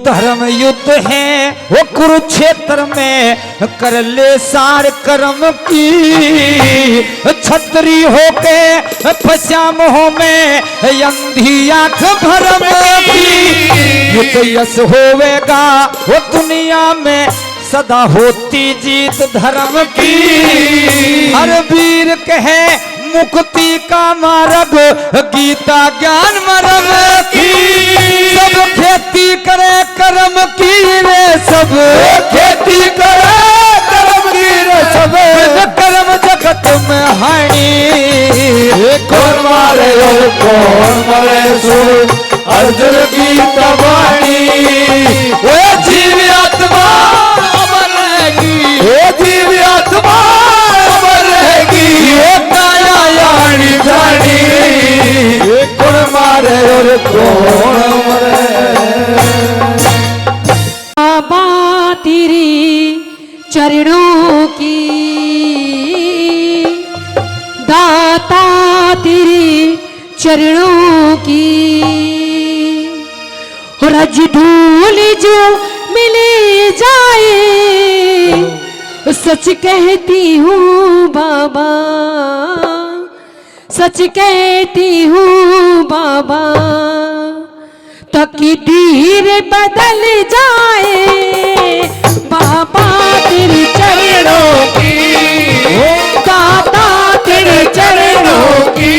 धर्म युद्ध है वो कुरुक्षेत्र में कर ले सार कर्म की छतरी होके पश्चिम हो में अंधी आंख भरम की युद्ध यश होवेगा वो दुनिया में सदा होती जीत धर्म की हर वीर कहे मुक्ति का मार्ग गीता ज्ञान मर्म की सब खेती करे कर्म की रे सब खेती करे कर्म की रे सब कर्म जगत में हानि कौन मारे और कौन मरे सुन अर्जुन की तबाड़ी वो जीव आत्मा अमर रहेगी वो जीव आत्मा अमर रहेगी ये काया यानी जानी ये कौन मारे और कौन मरे बाबा तेरे चरणों की दाता तेरे चरणों की रज धूल जो मिले जाए सच कहती हूँ बाबा सच कहती हूँ बाबा तकदीर बदल जाए बाबा तेरे चरणों की, दाता तेरे चरणों की।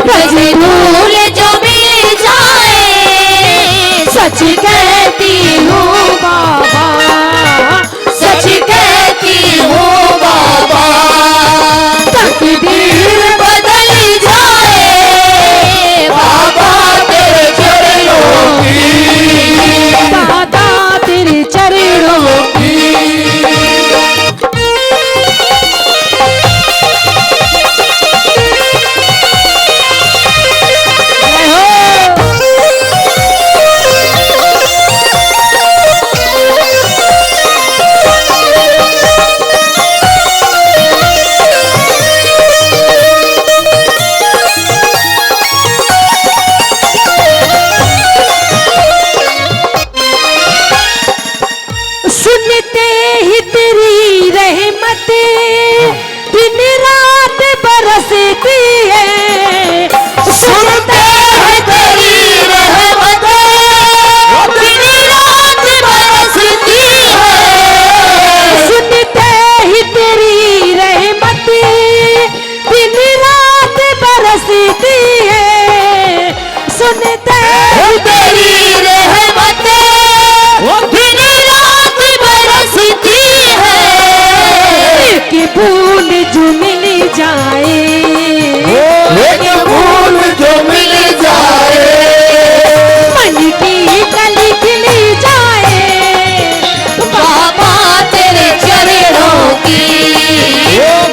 मजबूर जो मिल जाए सच कहती हूँ बाबा, सच कहती हूँ बाबा, तकदीर बदल जाए बाबा तेरे चरणों की। दाता तेरे चरणों की। सुनते ही तेरी रहमत दिन रात बरसती है, सुनते हैं तेरी रहमत दिन रात बरसती है। सुनते ही तेरी रहमत दिन रात बरसती है, सुनते ही तेरी रहमत दिन रात बरसती है। कि बूंद जो मिल जाए, एक फूल जो मिल जाए, मन की कली खिली जाए बाबा तेरे चरणों की,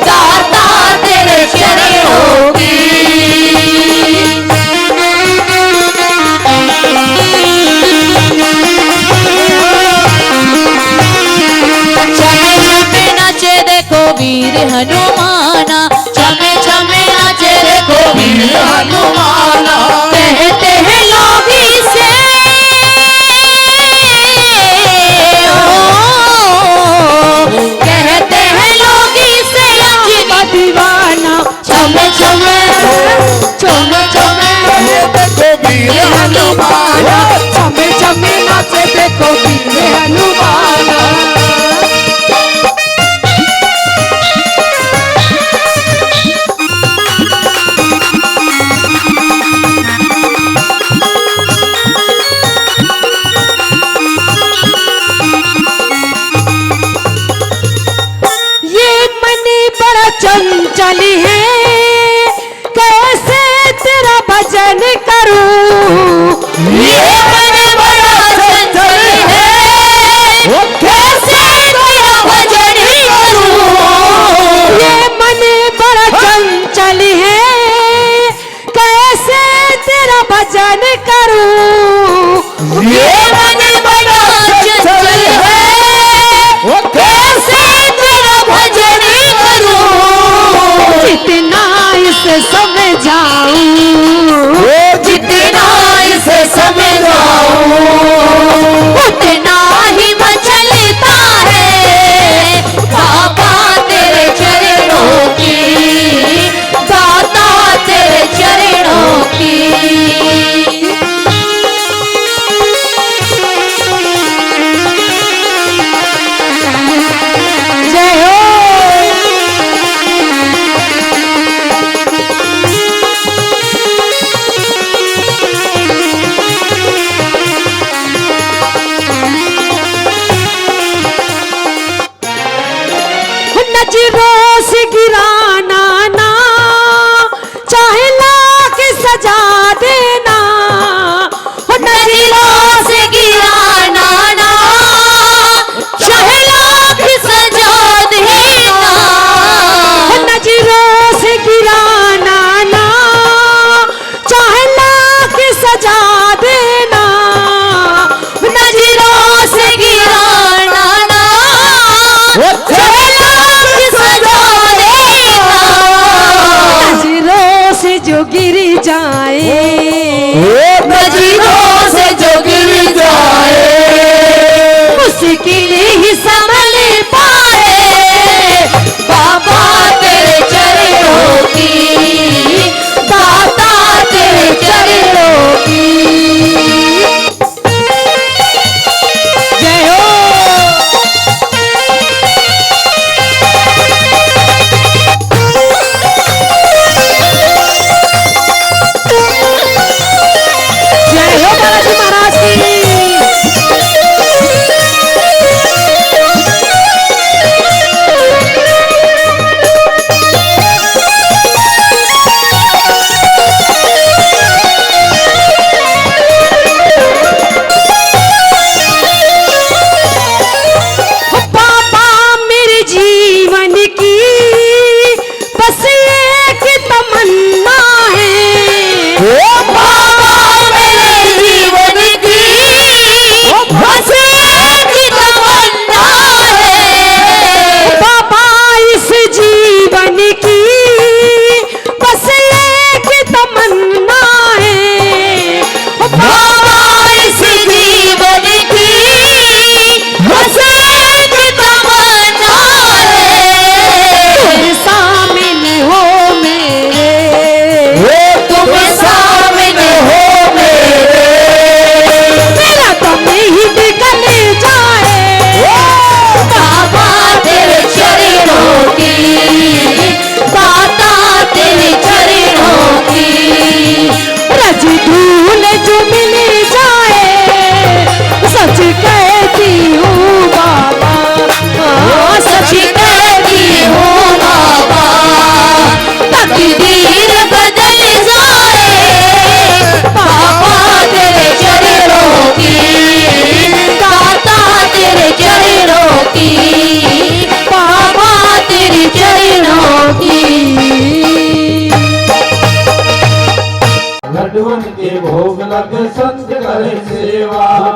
दाता तेरे चरणों की। चमे चमे नाचे देखो वीर हनुमाना, चमे चमे नाचे देखो वीर हनुमाना। कहते हैं लोग इसे कहते हैं लोग इसे अंजनी दीवाना। चमे चमे चमे चमे देखो वीर हनुमान। चमे चमे नाचे देखो वीर हनुमाना।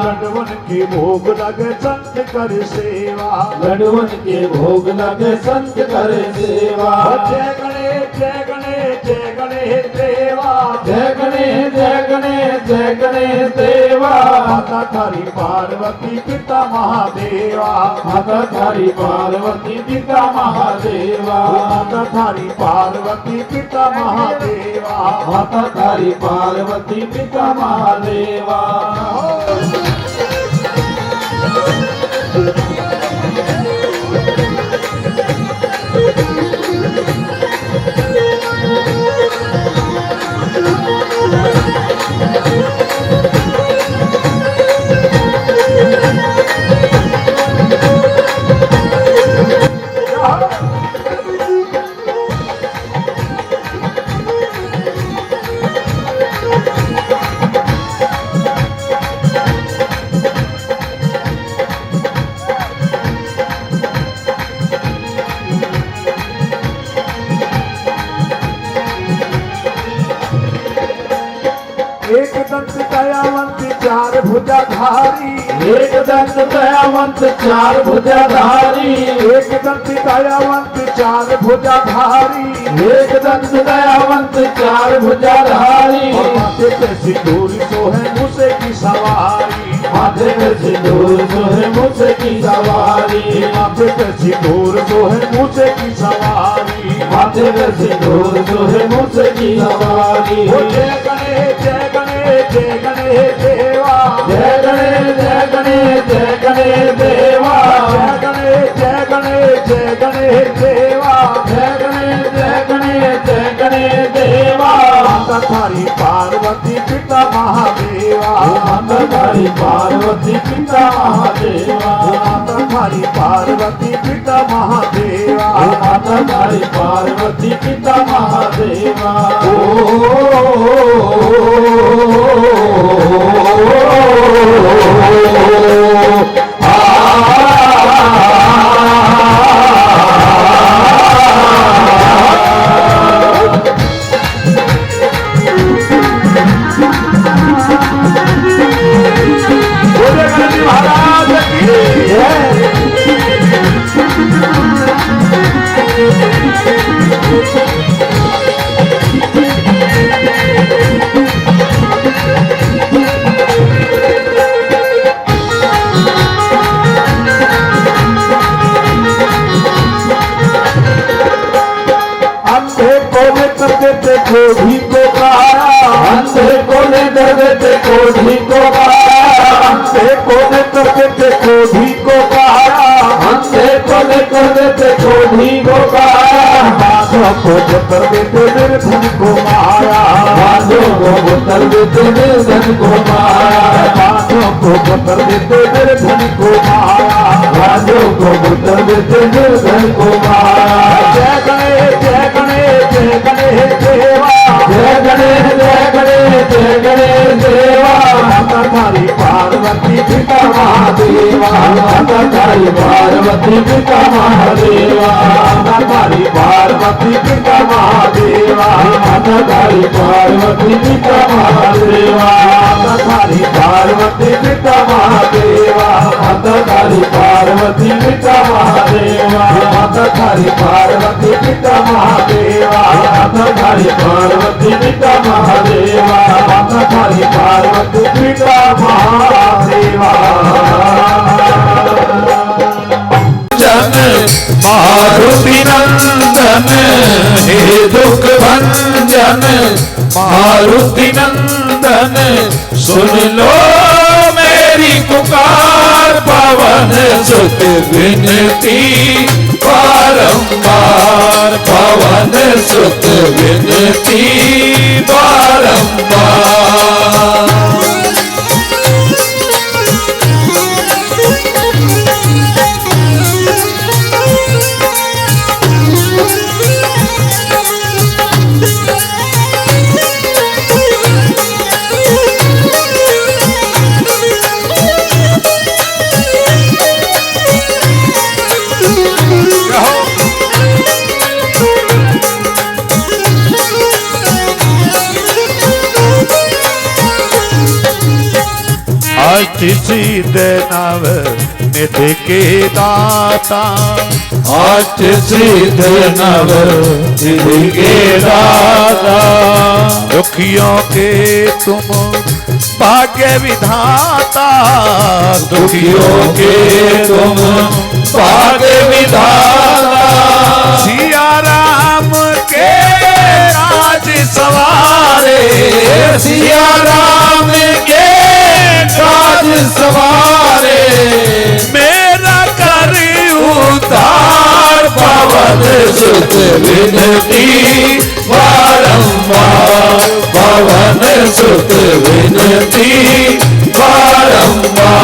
लडवन के भोग लगे संत कर सेवा, लडवन के भोग लगे संत करे सेवा। जय गणेश जय गणेश जय गणेश देवा, जय गणेश जय गणेश जय गणेश देवा। माता थारी पार्वती पिता महादेवा, माता थारी पार्वती पिता महादेवा, माता थारी पार्वती पिता महादेवा। माता थारी पार्वती पिता महादेवा। एक दंत दयावंत चार भुजाधारी, एक दंत दयावंत चार भुजाधारी, एक दंत दयावंत चार भुजाधारी। एक दंत दयावंत चार भुजाधारी। और माथे पे सिंदूर सोहे मूसे की सवारी, माथे पे सिंदूर सोहे मूसे की सवारी, माथे पे सिंदूर सोहे मूसे की सवारी। माथे पे सिंदूर सोहे मूसे की सवारी। ओ जय गणेश जय गणेश जय गणेश देवा, जय गणेश जय गणेश जय गणेश देवा, जय गणेश जय गणेश जय गणेश देवा। जय गणेश जय गणेश जय गणेश देवा। माता थारी पार्वती पिता महादेवा, माता थारी पार्वती पिता महादेवा, माता थारी पार्वती पिता महादेवा। माता थारी पार्वती पिता महादेवा। बोले गणपति महाराज की जय। अंधे कोने कर देते कोढ़ी को काया, अंधे कोने कर देते कोढ़ी को काया, अंधे कोने कर देते कोढ़ी को काया। अंधे कोने कर देते कोढ़ी को काया। माधव को जतर देते निर्धन को माया, माधव को उतर देते निर्धन को माया, माधव को जतर देते निर्धन को माया। माधव को उतर देते निर्धन को माया। जय गणेश जय गणेश जय गणेश देवा, जय गणेश जय गणेश जय गणेश देवा। माता थारी पार्वती पिता महादेवा, माता थारी पार्वती पिता महादेवा, माता थारी पार्वती पिता महादेवा। माता थारी पार्वती पिता महादेवा, माता थारी पार्वती पिता महादेवा। माता थारी पार्वती पिता महादेवा, माता थारी पार्वती पिता महादेवा। माता थारी पार्वती पिता महादेवा, माता थारी पार्वती पिता महादेवा। जन मारुति नंदन हे दुख भंजन, मारुति नंदन सुन लो मेरी पुकार। पवन सुत विनती बारंबार, पवन सुत विनती बारंबार। सिद्ध नव निधि के दाता, अष्ट सिद्ध नव निधि के दाता, दुखियों के तुम भाग्य विधाता, दुखियों के तुम भाग्य विधाता, सिया राम के राज सवारे, सिया राम के राज सवारे, मेरा कर उद्धार पवन सुत विनती बारंबार, पवन सुत विनती बारंबार,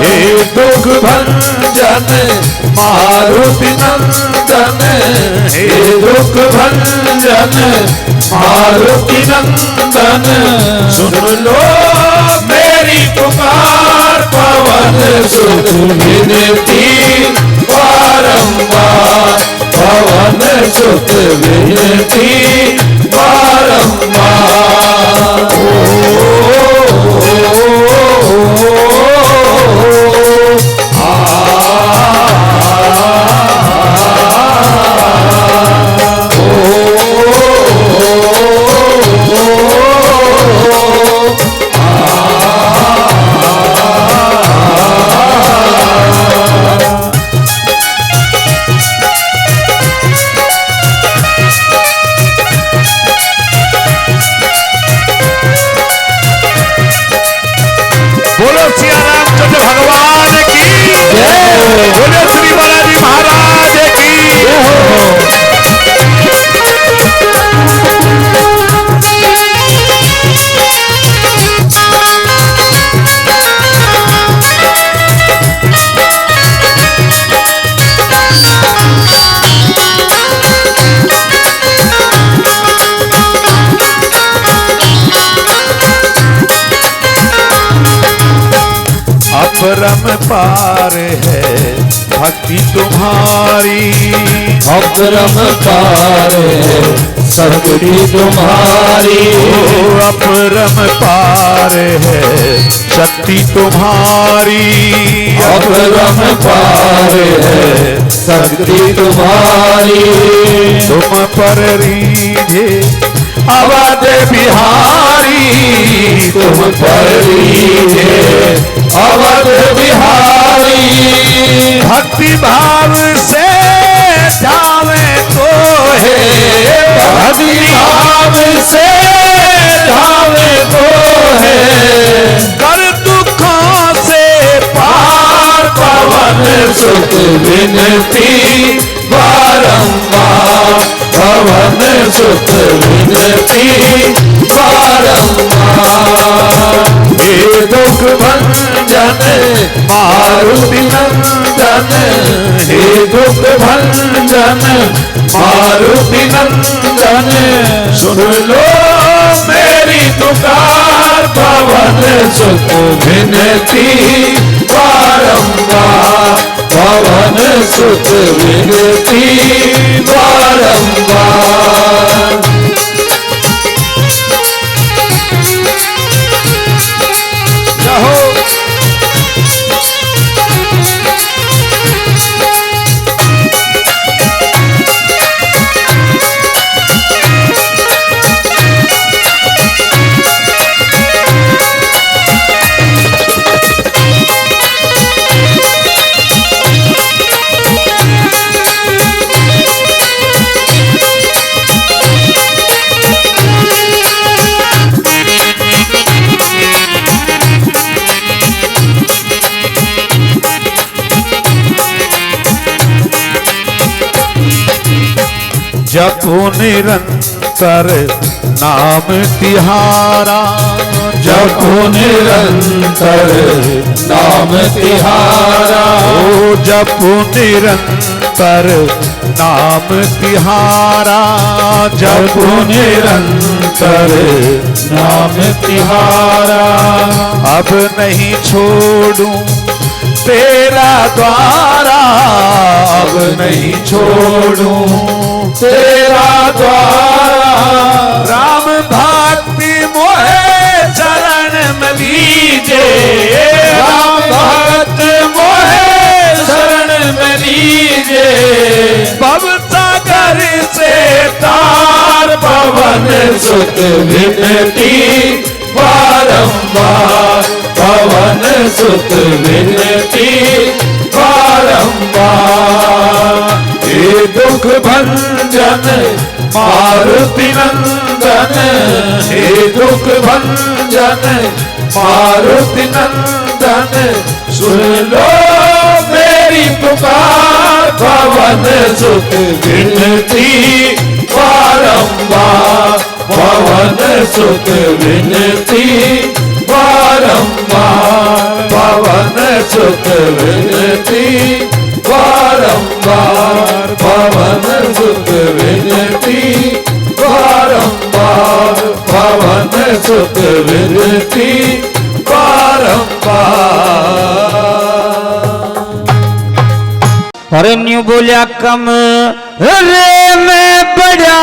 हे दुख भंजन मारुति नंदन, हे दुख भंजन मारुति नंदन, सुन लो मेरी पुकार, पवन सुत विनती बारंबार, पवन सुत विनती बारंबार। बोलो सिया रामचंद्र भगवान की जय, बोलो श्री बालाजी महाराज की अपरम पार है भक्ति तुम्हारी, अपरम पार है शक्ति तुम्हारी, अपरम पार है शक्ति तुम्हारी, अपरम पार है शक्ति तुम्हारी, तुम पर रीझे अवध बिहारी, तुम पर रीझे अवध बिहारी, भक्ति भाव से जावे तो है, भक्ति भाव से जावे तो है, कर दुखों से पार पवन सुत विनती बारंबार, पवन सुत विनती बारंबार, हे दुख भंजन मारुति नंदन, हे दुख भंजन मारुति नंदन, सुन लो मेरी पुकार, पवन सुत विनती बारंबार, पवन सुत विनती बारंबार। जपो निरंतर नाम तिहारा, जपो निरंतर नाम तिहारा, ओ जपो निरंतर नाम तिहारा, जपो निरंतर नाम तिहारा, अब नहीं छोड़ूं तेरा द्वारा, अब नहीं छोड़ूं तेरा द्वारा, राम भक्ति मोहे चरण मली, लीजे राम भक्त मोहे शरण में लीजे भव सागर से तार पवन सुत विनती बारंबार पवन सुत विनती बारंबार हे दुख भंजन मारुति नंदन हे दुख भंजन मारुति नंदन सुन लो मेरी पुकार पवन सुत विनती बारंबार पवन सुत विनती बारंबार पवन सुत विनती बारंबार पवन सुत विनती बारंबार पवन सुत विनती बारंबार। अरे न्यू बोलिया कम रे मैं बड़ा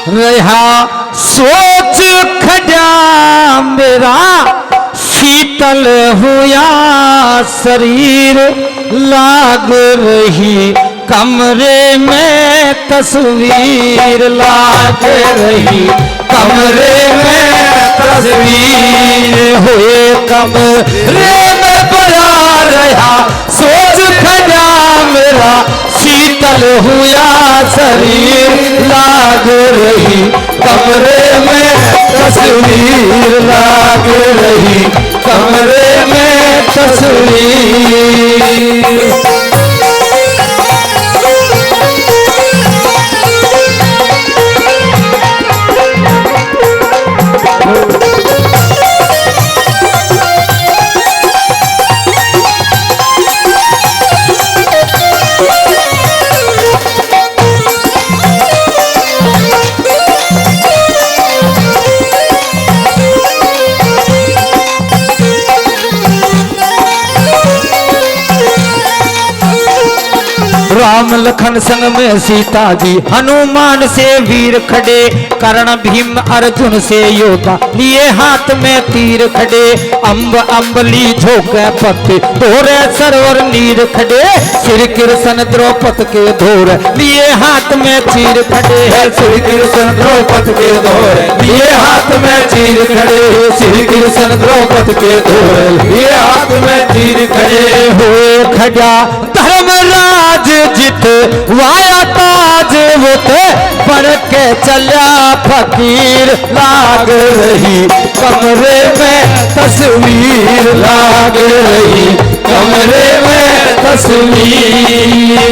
रहा सोच खड़ा मेरा शीतल हुआ शरीर लाग रही कमरे में तस्वीर लाग रही कमरे में तस्वीर हुए कमरे में बड़ा रहा सोच खड़ा मेरा शीतल हुआ शरीर लाग रही कमरे में तस्वीर लाग रही कमरे में तस्वीर। राम लखन संग में सीता जी हनुमान से वीर खड़े कर्ण भीम अर्जुन से योद्धा लिए हाथ में तीर खड़े अम्ब अम्बली झोंके पत्ते धोरे सरोवर नीर खड़े श्री कृष्ण द्रौपद के धोर लिए हाथ में तीर खड़े श्री कृष्ण द्रौपद के धोर लिए हाथ में तीर खड़े श्री कृष्ण द्रौपद के धोर लिए हाथ में तीर खड़े हुए खड़ा धर्मराज जित वाया ताज वो पढ़ के चला फकीर लाग रही कमरे में तस्वीर लाग रही कमरे में तस्वीर।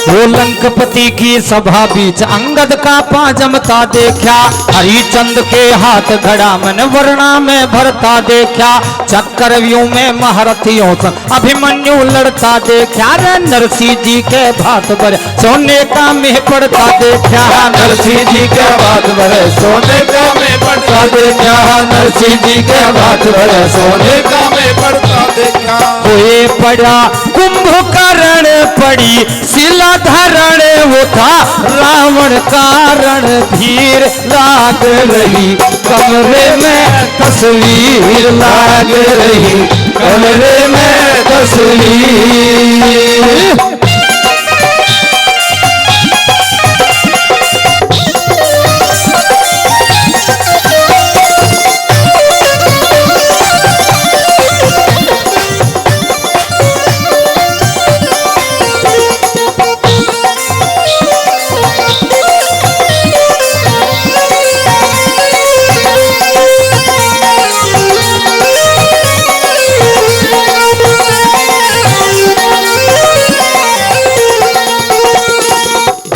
वो लंकपति की सभा बीच अंगद का पांजमता देखा हरिचंद के हाथ घड़ा मन वर्णा में भरता देखा चक्रव्यूह में महारथियों से अभिमन्यु लड़ता देखा रे नरसिंह जी के भात भरे सोने का में पड़ता देखा नरसिंह जी के भात भरे सोने का में पड़ता देखा नरसिंह जी के भात भरे सोने का में पड़ता देखा। हुए पड़ा कुंभकर्ण पड़ी शिला धरण वो था रावण कारण धीर लाग रही कमरे में तस्वीर लाग रही कमरे में तस्वीर।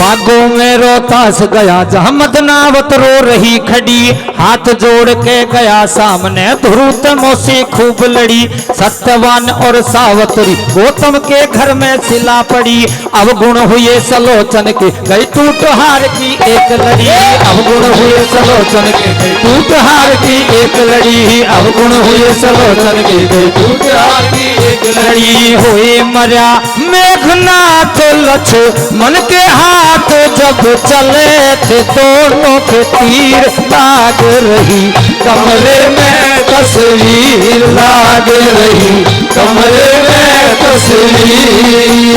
बागों में रोहतास गया जहाँ मदनावत रो रही खड़ी, हाथ जोड़ के गया सामने ध्रुतमों से खूब लड़ी। सत्यवान और सावत्री गौतम के घर में सिला पड़ी, अवगुण हुए सलोचन के गई टूट हार की एक लड़ी। अवगुण हुए सलोचन के गई टूट हार की एक लड़ी। अवगुण हुए सलोचन के गई टूट हार की एक लड़ी। हुए मरा मेघनाथ लक्ष्मण के हाथ जब चले थे दोनों के तीर लाग रही कमरे में तस्वीर। लाग रही कमरे में तस्वीर।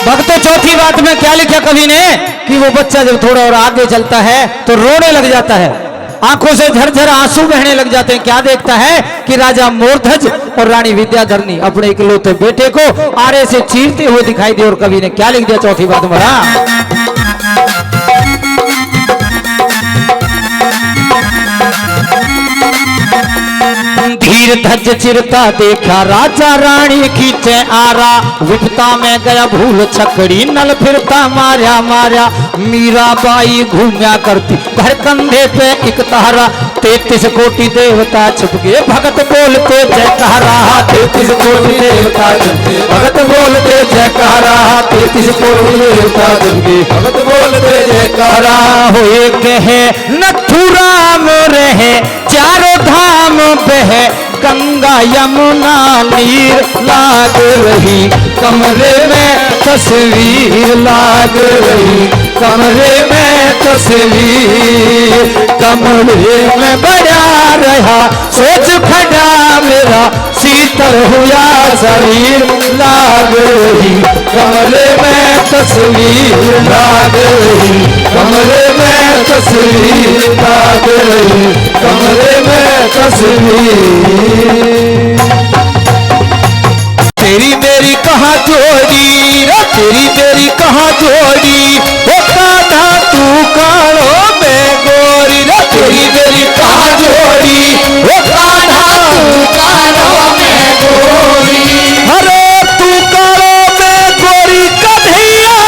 भक्तों चौथी बात में क्या लिखा कवि ने कि वो बच्चा जब थोड़ा और आगे चलता है तो रोने लग जाता है, आंखों से झरझर आंसू बहने लग जाते हैं। क्या देखता है कि राजा मोरध्वज और रानी विद्याधरनी अपने इकलौते बेटे को आरे से चीरते हुए दिखाई दिए। और कवि ने क्या लिख दिया चौथी बात में, धीर धज चिरता देखा राजा रानी खींचे आरा, विपता में गया भूल छकड़ी नल फिरता मारा मारा। मीराबाई घूमया करती घर कंधे पे एक तारा, 33 कोटि देवता छुप गए भगत बोलते जयकारा। 33 कोटि देवता छुप गए भगत बोलते जयकारा। 33 कोटि देवता छुप गए भगत बोलते जयकारा। हुए कहे नथुरा में रहे चारों धाम बहे, गंगा यमुना नीर लाग रही कमरे में तस्वीर। लाग रही कमरे में तस्वीर। कमरे में बड़ा रहा सोच खड़ा मेरा शीतल हुआ शरीर। लाग रही कमरे में तस्वीर। लाग रही कमरे में तस्वीर। लाग रही कमरे में तस्वीर। तेरी मेरी कहाँ जोड़ी रे, तेरी मेरी कहाँ जोड़ी, वो कान्हा तू कालो में गोरी रे। तेरी मेरी कहाँ जोड़ी, वो कान्हा तू कालो में गोरी। अरे तू कालो में गोरी कन्हैया,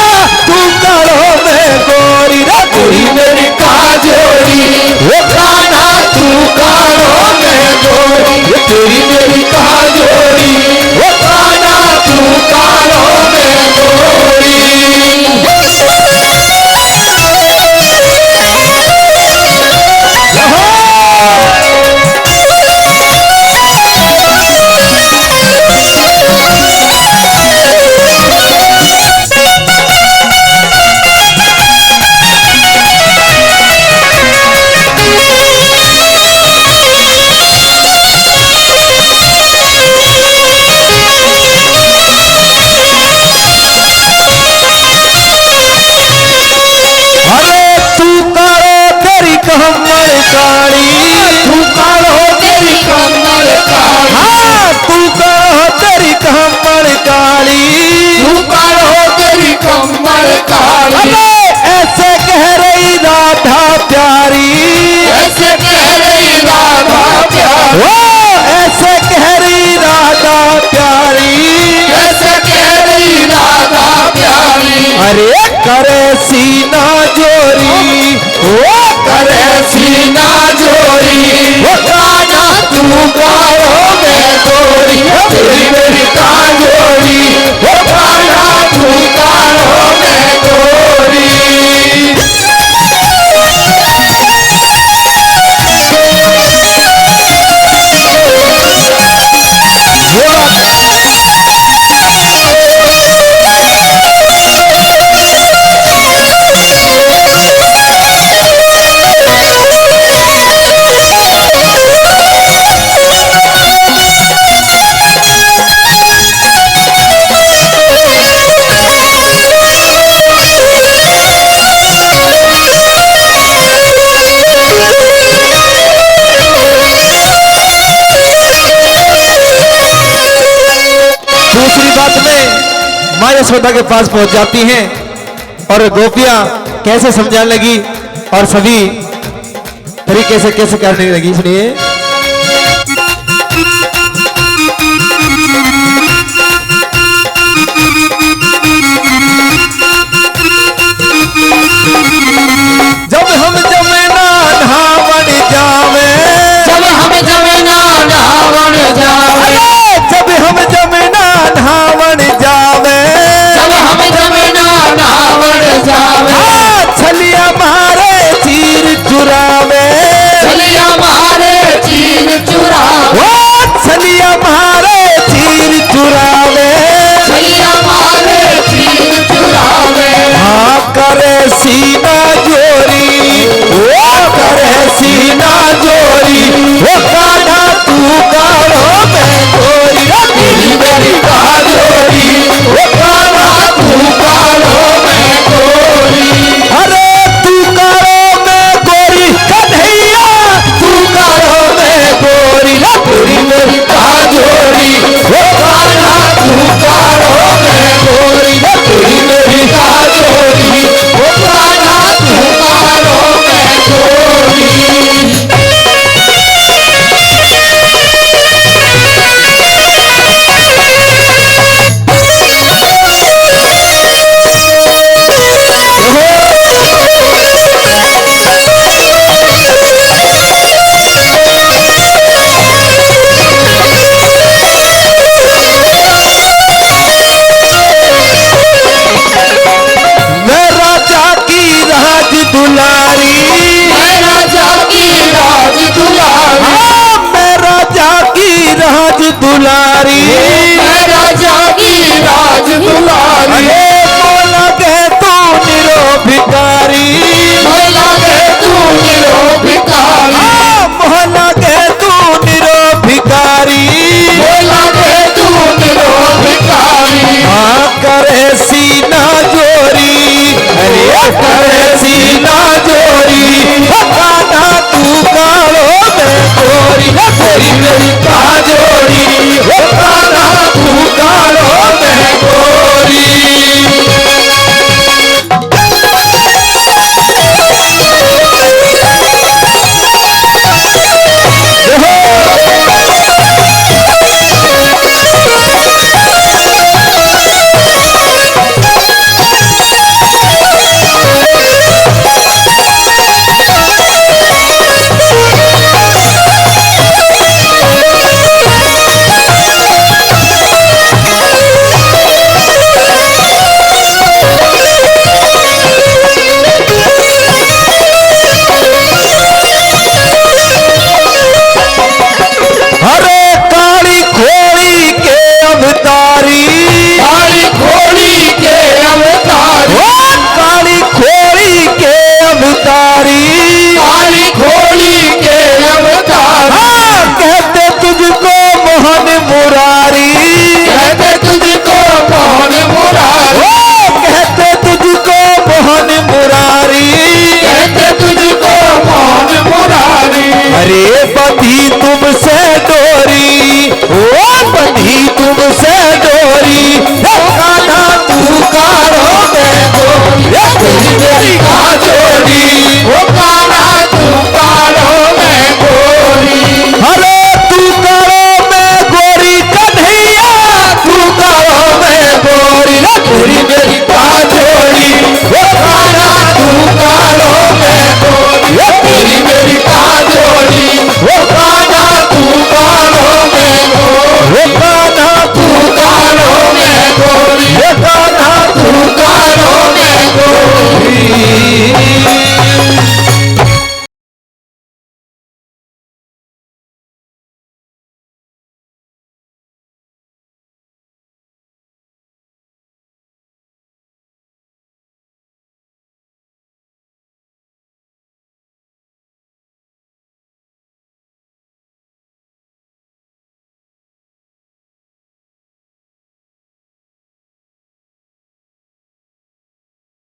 तू कालो में गोरी रे। तेरी मेरी कहाँ जोड़ी, वो कान्हा तू कालो में गोरी। तेरी मेरी कहाँ जोड़ी, वो कान्हा तू कालो में गोरी। माँ यशोदा के पास पहुंच जाती हैं और गोपियां कैसे समझाने लगी और सभी तरीके से कैसे करने लगी, सुनिए।